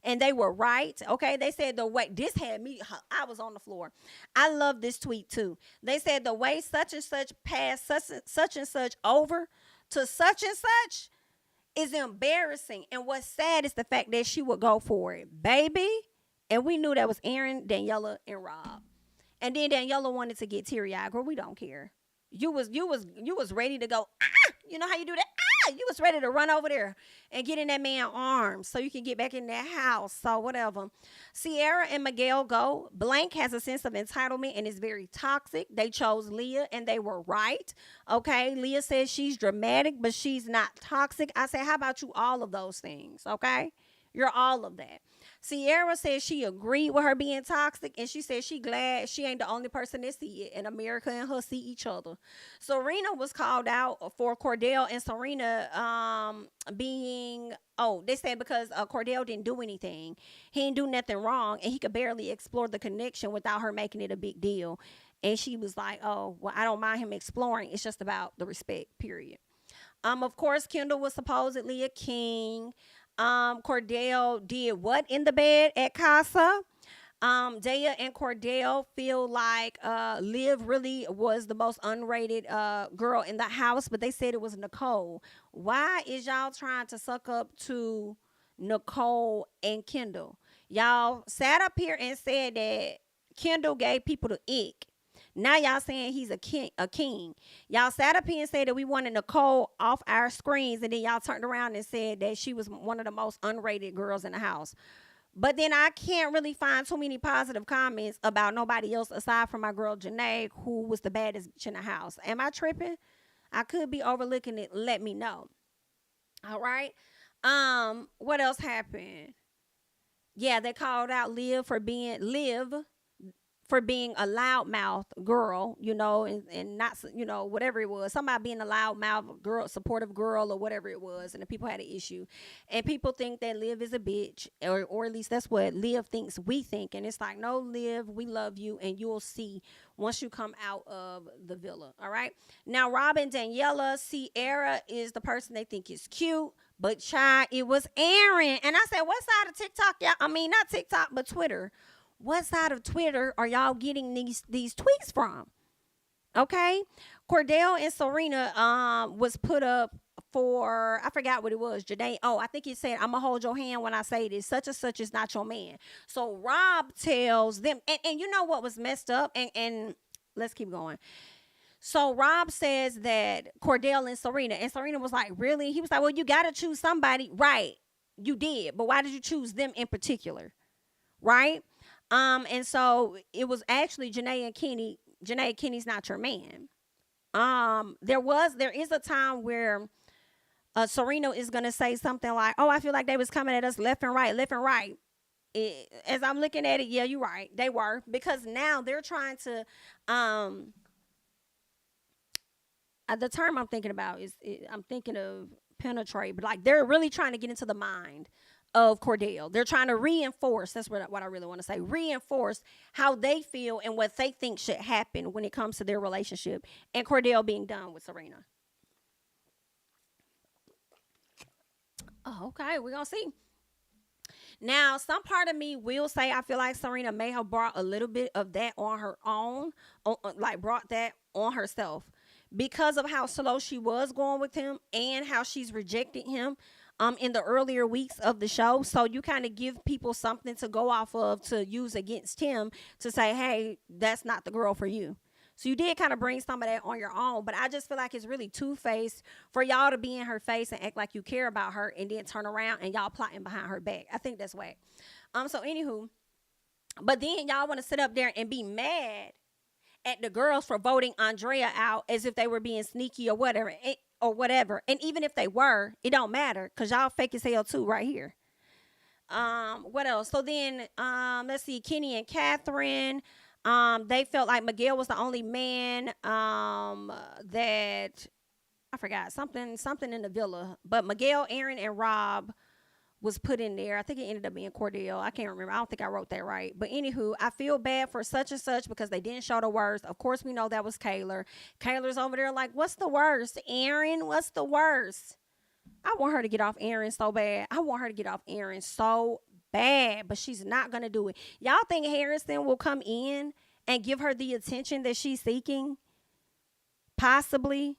And they were right, okay? They said the way, this had me, I was on the floor. I love this tweet, too. They said the way such and such passed such and such over to such and such is embarrassing. And what's sad is the fact that she would go for it, baby. And we knew that was Aaron, Daniela, and Rob. And then Daniela wanted to get teary-eyed. Girl, we don't care. You was ready to go. You know how you do that? You was ready to run over there and get in that man's arms so you can get back in that house. So whatever. Sierra and Miguel go. Blank has a sense of entitlement and is very toxic. They chose Leah and they were right. Okay. Leah says she's dramatic, but she's not toxic. I say, how about you all of those things? Okay. You're all of that. Sierra says she agreed with her being toxic, and she says she glad she ain't the only person that see it, and America and her see each other. Serena was called out for Cordell and Serena they said because Cordell didn't do anything. He didn't do nothing wrong, and he could barely explore the connection without her making it a big deal. And she was like, oh, well, I don't mind him exploring. It's just about the respect, period. Of course, Kendall was supposedly a king. Cordell did what in the bed at Casa? Daia and Cordell feel like Liv really was the most unrated girl in the house, but they said it was Nicole. Why is y'all trying to suck up to Nicole and Kendall? Y'all sat up here and said that Kendall gave people the ick. Now y'all saying he's a king. Y'all sat up here and said that we wanted Nicole off our screens, and then y'all turned around and said that she was one of the most unrated girls in the house. But then I can't really find too many positive comments about nobody else aside from my girl Janae, who was the baddest bitch in the house. Am I tripping? I could be overlooking it. Let me know. All right. What else happened? Yeah, they called out Liv for being a loudmouth girl, and not, whatever it was. Somebody being a loudmouth girl, supportive girl, or whatever it was, and the people had an issue. And people think that Liv is a bitch, or at least that's what Liv thinks we think. And it's like, no, Liv, we love you, and you'll see once you come out of the villa. All right. Now, Rob and Daniela, Sierra is the person they think is cute, but child, it was Aaron. And I said, what side of TikTok, y'all? I mean, not TikTok, but Twitter. What side of Twitter are y'all getting these tweets from? Okay. Cordell and Serena was put up for, I forgot what it was, Janae. Oh, I think he said, I'm going to hold your hand when I say this. Such and such is not your man. So Rob tells them, and you know what was messed up? And let's keep going. So Rob says that Cordell and Serena was like, really? He was like, well, you got to choose somebody. Right. You did. But why did you choose them in particular? Right. And so it was actually Janae and Kenny. Janae, Kenny's not your man. There is a time where Serena is gonna say something like, "Oh, I feel like they was coming at us left and right, left and right." As I'm looking at it, yeah, you're right. They were, because now they're trying to. The term I'm thinking about I'm thinking of penetrate, but like they're really trying to get into the mind of Cordell. They're trying to reinforce. That's what I really want to say. Reinforce how they feel and what they think should happen when it comes to their relationship and Cordell being done with Serena. Oh, okay, we're gonna see. Now, some part of me will say I feel like Serena may have brought a little bit of that on her own, like brought that on herself because of how slow she was going with him and how she's rejected him in the earlier weeks of the show. So you kind of give people something to go off of to use against him to say, hey, that's not the girl for you. So you did kind of bring some of that on your own, but I just feel like it's really two-faced for y'all to be in her face and act like you care about her and then turn around and y'all plotting behind her back. I think that's whack. So anywho, but then y'all want to sit up there and be mad at the girls for voting Andrea out as if they were being sneaky or whatever. And even if they were, it don't matter because y'all fake as hell too right here. What else? So then, let's see, Kenny and Catherine. They felt like Miguel was the only man that I forgot something in the villa. But Miguel, Aaron, and Rob was put in there. I think it ended up being Cordell. I can't remember. I don't think I wrote that right. But anywho, I feel bad for such and such because they didn't show the worst. Of course, we know that was Kaylor. Kaylor's over there like, what's the worst? Aaron, what's the worst? I want her to get off Aaron so bad. But she's not going to do it. Y'all think Harrison will come in and give her the attention that she's seeking? Possibly.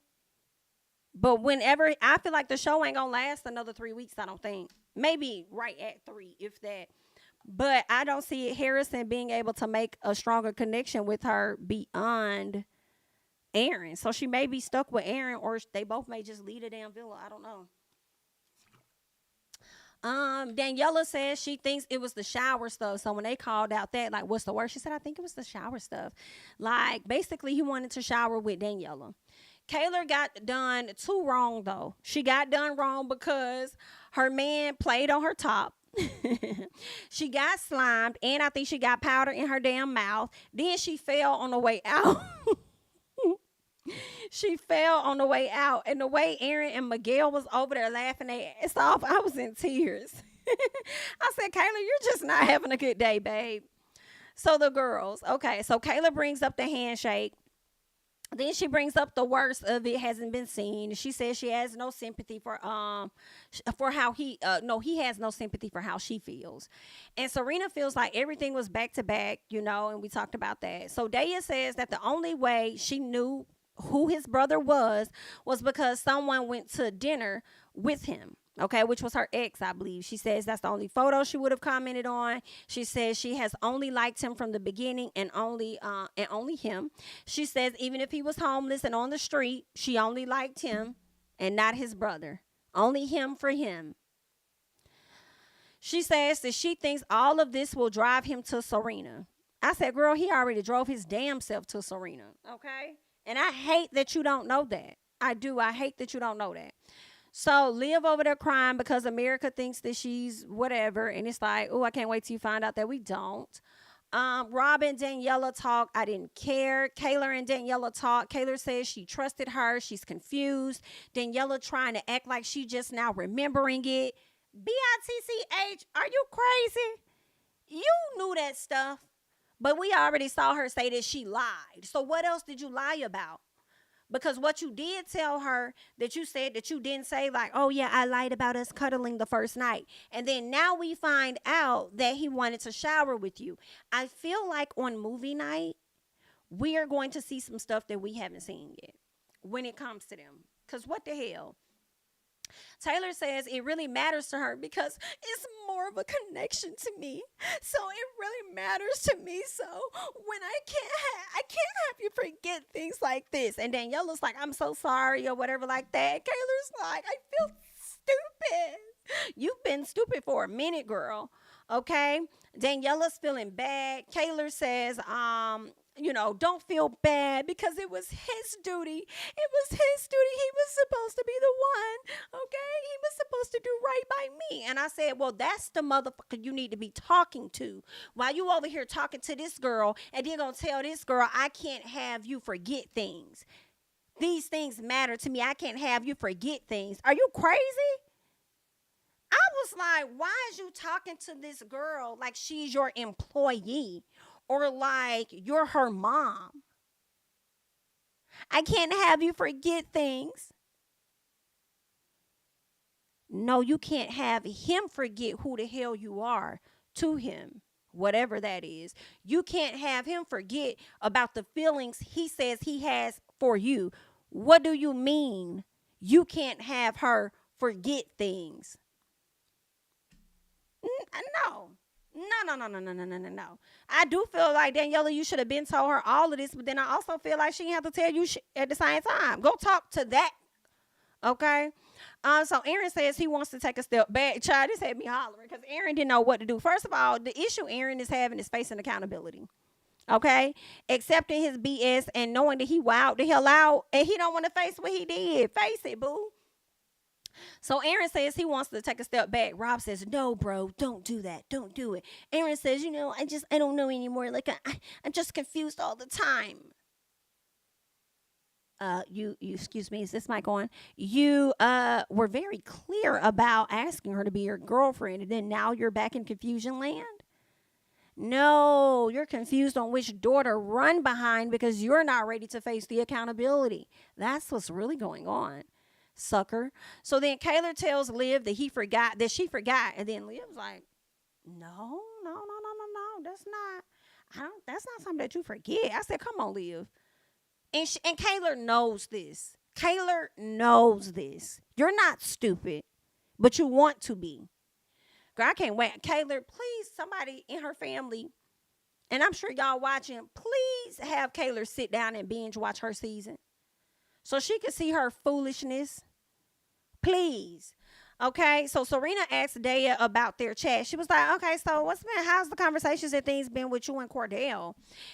But whenever, I feel like the show ain't going to last another 3 weeks, I don't think. Maybe right at 3, if that. But I don't see Harrison being able to make a stronger connection with her beyond Aaron. So she may be stuck with Aaron, or they both may just leave the damn villa. I don't know. Daniela says she thinks it was the shower stuff. So when they called out that, like, what's the worst? She said, I think it was the shower stuff. Like, basically, he wanted to shower with Daniela. Kaylor got done too wrong, though. She got done wrong because her man played on her top. She got slimed, and I think she got powder in her damn mouth. Then she fell on the way out. She fell on the way out, and the way Aaron and Miguel was over there laughing their ass off, I was in tears. I said, Kaylor, you're just not having a good day, babe. So the girls, okay, so Kaylor brings up the handshake. Then she brings up the worst of it hasn't been seen. She says she has no sympathy for how he has no sympathy for how she feels. And Serena feels like everything was back to back, and we talked about that. So Daia says that the only way she knew who his brother was because someone went to dinner with him, okay, which was her ex, I believe. She says that's the only photo she would have commented on. She says she has only liked him from the beginning and only him. She says even if he was homeless and on the street, she only liked him and not his brother. Only him for him. She says that she thinks all of this will drive him to Serena. I said, girl, he already drove his damn self to Serena, okay? And I hate that you don't know that. I do. I hate that you don't know that. So Liv over there crying because America thinks that she's whatever. And it's like, oh, I can't wait till you find out that we don't. Rob and Daniela talk. I didn't care. Kaylor and Daniela talk. Kaylor says she trusted her. She's confused. Daniela trying to act like she just now remembering it. BITCH, are you crazy? You knew that stuff. But we already saw her say that she lied. So what else did you lie about? Because what you did tell her that you said that you didn't say, like, oh, yeah, I lied about us cuddling the first night. And then now we find out that he wanted to shower with you. I feel like on movie night, we are going to see some stuff that we haven't seen yet when it comes to them. Because what the hell? Taylor says it really matters to her because it's more of a connection to me. So it really matters to me. So when I can't have you forget things like this. And Daniela's like, I'm so sorry or whatever like that. Kaylor's like, I feel stupid. You've been stupid for a minute, girl. Okay. Daniela's feeling bad. Kaylor says, don't feel bad because it was his duty. It was his duty. He was supposed to be the one. Okay. He was supposed to do right by me. And I said, well, that's the motherfucker you need to be talking to. While you over here talking to this girl and then gonna tell this girl, I can't have you forget things. These things matter to me. I can't have you forget things. Are you crazy? I was like, why is you talking to this girl like she's your employee or like you're her mom? I can't have you forget things. No, you can't have him forget who the hell you are to him, whatever that is. You can't have him forget about the feelings he says he has for you. What do you mean you can't have her forget things? No. No. I do feel like, Daniela, you should have been told her all of this, but then I also feel like she didn't have to tell you at the same time. Go talk to that. Okay? So Aaron says he wants to take a step back. Child, this had me hollering because Aaron didn't know what to do. First of all, the issue Aaron is having is facing accountability. Okay? Accepting his BS and knowing that he wowed the hell out and he don't want to face what he did. Face it, boo. So Aaron says he wants to take a step back. Rob says, no, bro, don't do that. Don't do it. Aaron says, I don't know anymore. Like, I'm just confused all the time. You excuse me, is this mic on? You were very clear about asking her to be your girlfriend, and then now you're back in confusion land? No, you're confused on which door to run behind because you're not ready to face the accountability. That's what's really going on, sucker. So then Kaylor tells Liv that she forgot, and then Liv's like, no, that's not something that you forget. I said, come on, Liv. And Kaylor knows this. Kaylor knows this. You're not stupid, but you want to be. Girl, I can't wait. Kaylor, please, somebody in her family, and I'm sure y'all watching, please have Kaylor sit down and binge watch her season so she can see her foolishness. Please. Okay, so Serena asked Daia about their chat. She was like, okay, so how's the conversations and things been with you and Cordell?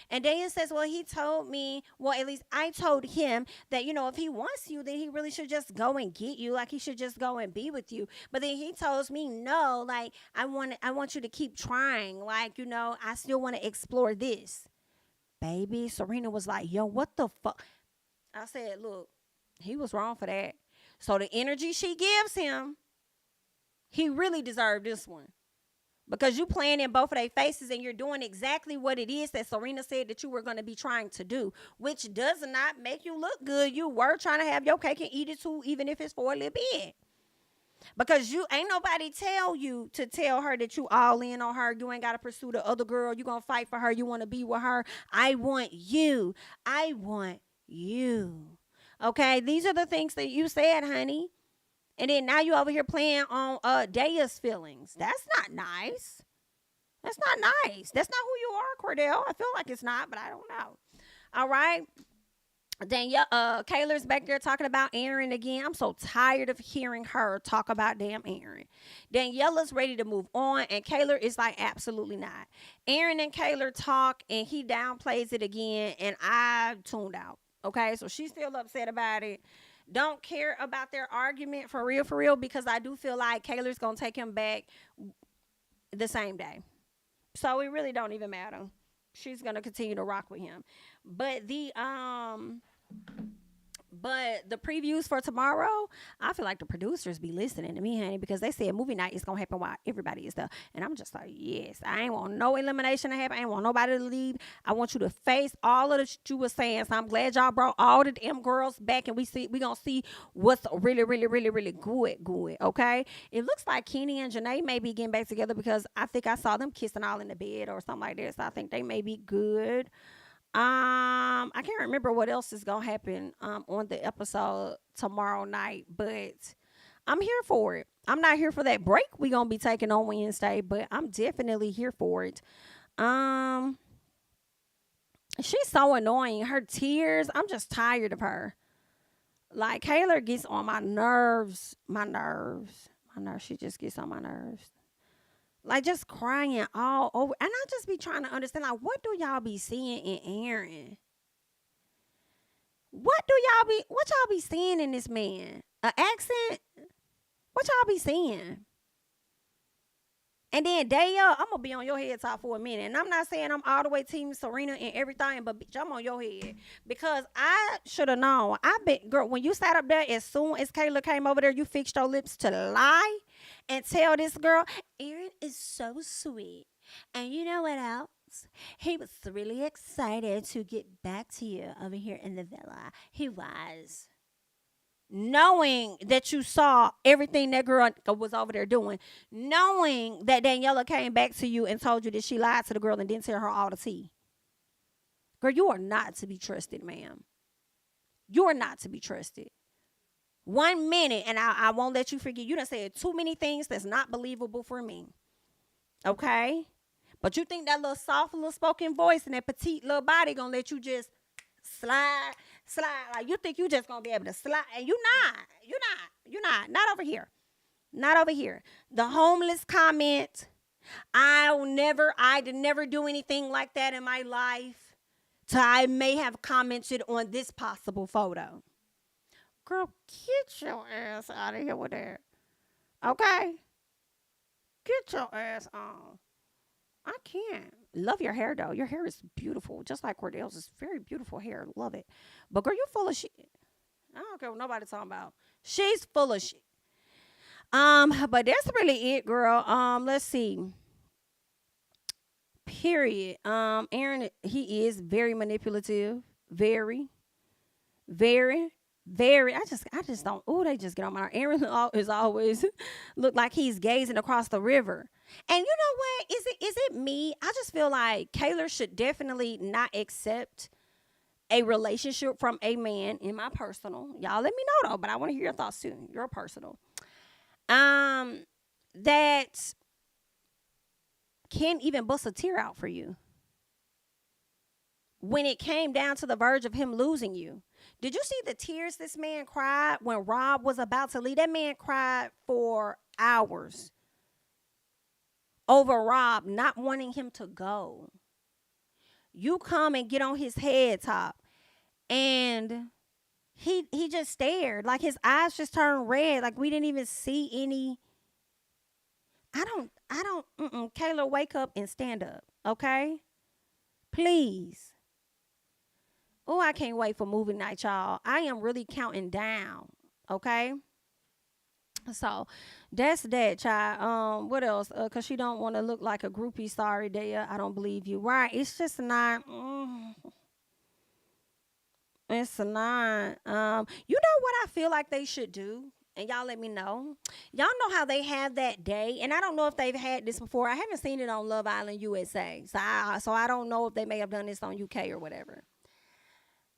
And Daia says, well, he told me, well, at least I told him that, if he wants you, then he really should just go and get you. Like, he should just go and be with you. But then he tells me, no, like, I want you to keep trying. Like, I still want to explore this. Baby, Serena was like, yo, what the fuck? I said, look, he was wrong for that. So the energy she gives him, he really deserved this one. Because you playing in both of their faces and you're doing exactly what it is that Serena said that you were going to be trying to do, which does not make you look good. You were trying to have your cake and eat it too, even if it's for a little bit. Because you ain't nobody tell you to tell her that you all in on her. You ain't got to pursue the other girl. You going to fight for her. You want to be with her. I want you. I want you. Okay, these are the things that you said, honey. And then now you over here playing on Daia's feelings. That's not nice. That's not nice. That's not who you are, Cordell. I feel like it's not, but I don't know. All right. Kaylor's back there talking about Aaron again. I'm so tired of hearing her talk about damn Aaron. Daniela's ready to move on, and Kaylor is like, absolutely not. Aaron and Kaylor talk, and he downplays it again, and I tuned out. Okay, so she's still upset about it. Don't care about their argument for real, because I do feel like Kaylor's going to take him back the same day. So it really don't even matter. She's going to continue to rock with him. But the previews for tomorrow, I feel like the producers be listening to me, honey, because they said movie night is going to happen while everybody is there. And I'm just like, yes, I ain't want no elimination to happen. I ain't want nobody to leave. I want you to face all of the shit you were saying. So I'm glad y'all brought all the damn girls back, and we going to see what's really, really, really, really good. Okay. It looks like Kenny and Janae may be getting back together because I think I saw them kissing all in the bed or something like that. So I think they may be good. I can't remember what else is gonna happen on the episode tomorrow night, but I'm here for it. I'm not here for that break we gonna be taking on Wednesday, but I'm definitely here for it. She's so annoying. Her tears, I'm just tired of her. Like, Kaylor gets on my nerves. She just gets on my nerves. Like just crying all over. And I just be trying to understand, like, what do y'all be seeing in Aaron? What y'all be seeing in this man? An accent? What y'all be seeing? And then Daia, I'm gonna be on your head top for a minute. And I'm not saying I'm all the way team Serena and everything, but bitch, I'm on your head. Because I should have known. I bet, girl, when you sat up there, as soon as Kaylor came over there, you fixed your lips to lie and tell this girl, Aaron is so sweet. And you know what else? He was really excited to get back to you over here in the villa. He was. Knowing that you saw everything that girl was over there doing, knowing that Daniela came back to you and told you that she lied to the girl and didn't tell her all the tea. Girl, you are not to be trusted, ma'am. You are not to be trusted. 1 minute, and I won't let you forget. You done said too many things that's not believable for me. Okay? But you think that little soft little spoken voice and that petite little body gonna let you just slide. Like you think you just gonna be able to slide, and you're not over here. Not over here. The homeless comment. I did never do anything like that in my life. So I may have commented on this possible photo. Girl, get your ass out of here with that. Okay? Get your ass on. I can't. Love your hair, though. Your hair is beautiful. Just like Cordell's. It's very beautiful hair. Love it. But, girl, you full of shit. I don't care what nobody talking about. She's full of shit. But that's really it, girl. Let's see. Period. Aaron, he is very manipulative. Very. Very. Very. I just don't. Oh, they just get on my nerves. Aaron is always look like he's gazing across the river. And you know what? Is it me? I just feel like Kaylor should definitely not accept a relationship from a man in my personal. Y'all let me know though, but I want to hear your thoughts too. Your personal. That can't even bust a tear out for you. When it came down to the verge of him losing you. Did you see the tears this man cried when Rob was about to leave? That man cried for hours over Rob not wanting him to go. You come and get on his head top, and he just stared, like his eyes just turned red, like we didn't even see any. Kaylor, wake up and stand up, okay? Please. Oh, I can't wait for movie night, y'all. I am really counting down, okay? So that's that, child. What else? Cause she don't want to look like a groupie. Sorry, Daia. I don't believe you. Right? It's just not. It's not. You know what I feel like they should do, and y'all let me know. Y'all know how they have that day, and I don't know if they've had this before. I haven't seen it on Love Island USA, so I don't know if they may have done this on UK or whatever.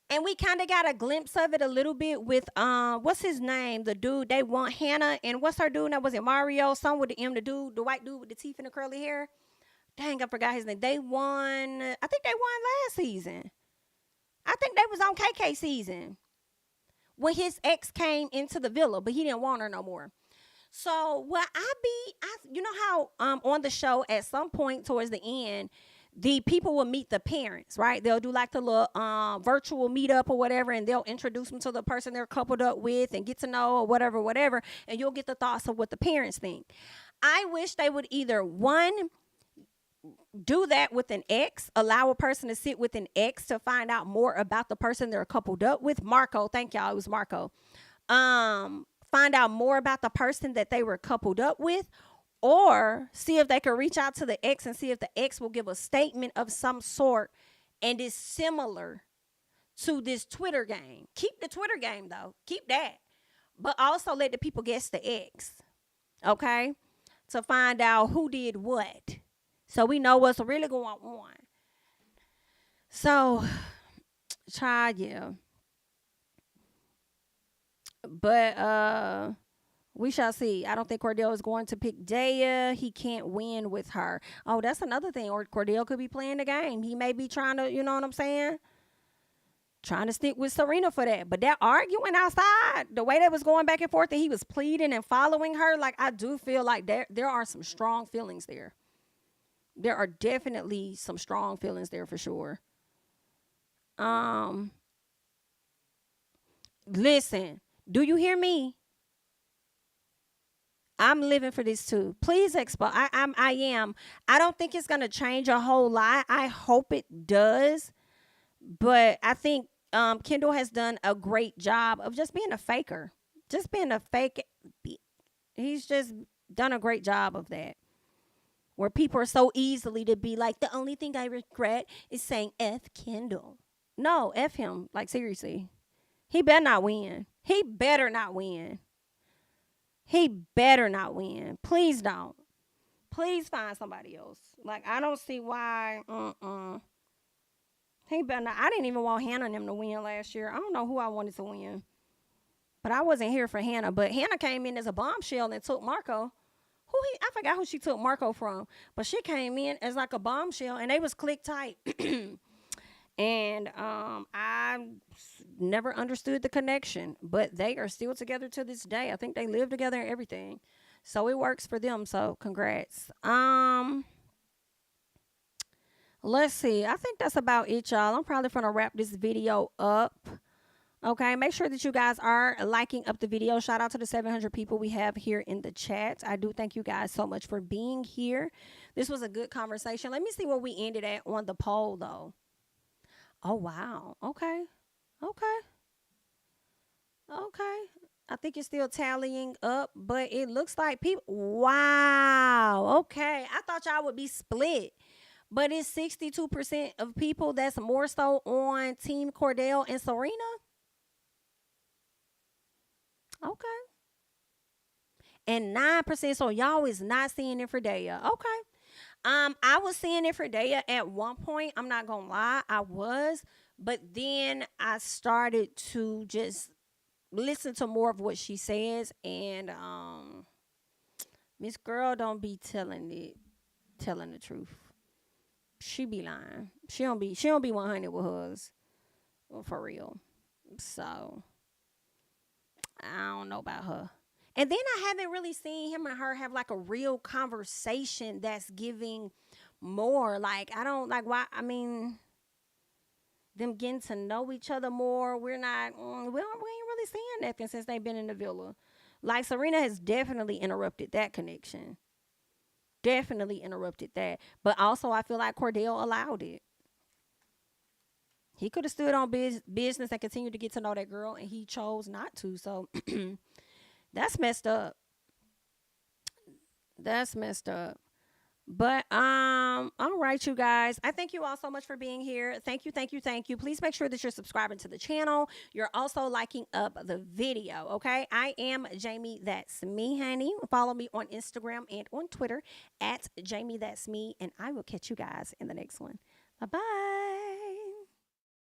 And we kind of got a glimpse of it a little bit with what's his name? The dude they want Hannah, and what's her dude? That was it Mario, some with the M, the white dude with the teeth and the curly hair. Dang, I forgot his name. They won. I think they won last season. I think they was on KK season when his ex came into the villa, but he didn't want her no more. So what you know how on the show at some point towards the end, the people will meet the parents, right? They'll do like the little virtual meetup or whatever, and they'll introduce them to the person they're coupled up with and get to know or whatever, and you'll get the thoughts of what the parents think. I wish they would either, one, do that with an ex, allow a person to sit with an ex to find out more about the person they're coupled up with. Marco, thank y'all, it was Marco. Find out more about the person that they were coupled up with, or see if they can reach out to the ex and see if the ex will give a statement of some sort and is similar to this Twitter game. Keep the Twitter game, though. Keep that. But also let the people guess the ex, okay? To find out who did what. So we know what's really going on. So, try, yeah. But, we shall see. I don't think Cordell is going to pick Daia. He can't win with her. Oh, that's another thing. Or Cordell could be playing the game. He may be trying to, you know what I'm saying? trying to stick with Serena for that. But that arguing outside, the way that was going back and forth, that he was pleading and following her, like, I do feel like there are some strong feelings there. There are definitely some strong feelings there for sure. Listen, do you hear me? I'm living for this too. Please expose. I am. I don't think it's gonna change a whole lot. I hope it does, but I think Kendall has done a great job of just being a faker, just being a fake. He's just done a great job of that. Where people are so easily to be like, the only thing I regret is saying F Kendall. No, F him. Like, seriously. He better not win. He better not win. He better not win. Please don't. Please find somebody else. Like, I don't see why. He better not. I didn't even want Hannah and them to win last year. I don't know who I wanted to win. But I wasn't here for Hannah. But Hannah came in as a bombshell and took Marco. I forgot who she took Marco from. But she came in as like a bombshell. And they was click tight. And I never understood the connection, but they are still together to this day. I think they live together and everything, so it works for them. So congrats. Let's see. I think that's about it, y'all. I'm probably gonna wrap this video up. Okay, make sure that you guys are liking up the video. Shout out to the 700 people we have here in the chat. I do thank you guys so much for being here. This was a good conversation. Let me see where we ended at on the poll, though. Oh, wow. Okay. I think it's still tallying up, but it looks like people. Wow. Okay. I thought y'all would be split, but it's 62% of people that's more so on Team Cordell and Serena. Okay. And 9%, so y'all is not seeing it for Daia. Okay. I was seeing it for Daia at one point. I'm not gonna lie, I was, but then I started to just listen to more of what she says, and Miss Girl don't be telling the truth. She be lying. She don't be 100 with hers, for real. So I don't know about her. And then I haven't really seen him and her have like a real conversation that's giving more. Like, I don't like why. I mean, them getting to know each other more. We ain't really seeing nothing since they've been in the villa. Like, Serena has definitely interrupted that connection. Definitely interrupted that. But also, I feel like Cordell allowed it. He could have stood on business and continued to get to know that girl, and he chose not to. So that's messed up. That's messed up. But all right, you guys. I thank you all so much for being here. Thank you. Please make sure that you're subscribing to the channel. You're also liking up the video. Okay. I am JamiThatsMe, honey. Follow me on Instagram and on Twitter at JamiThatsMe, and I will catch you guys in the next one. Bye bye.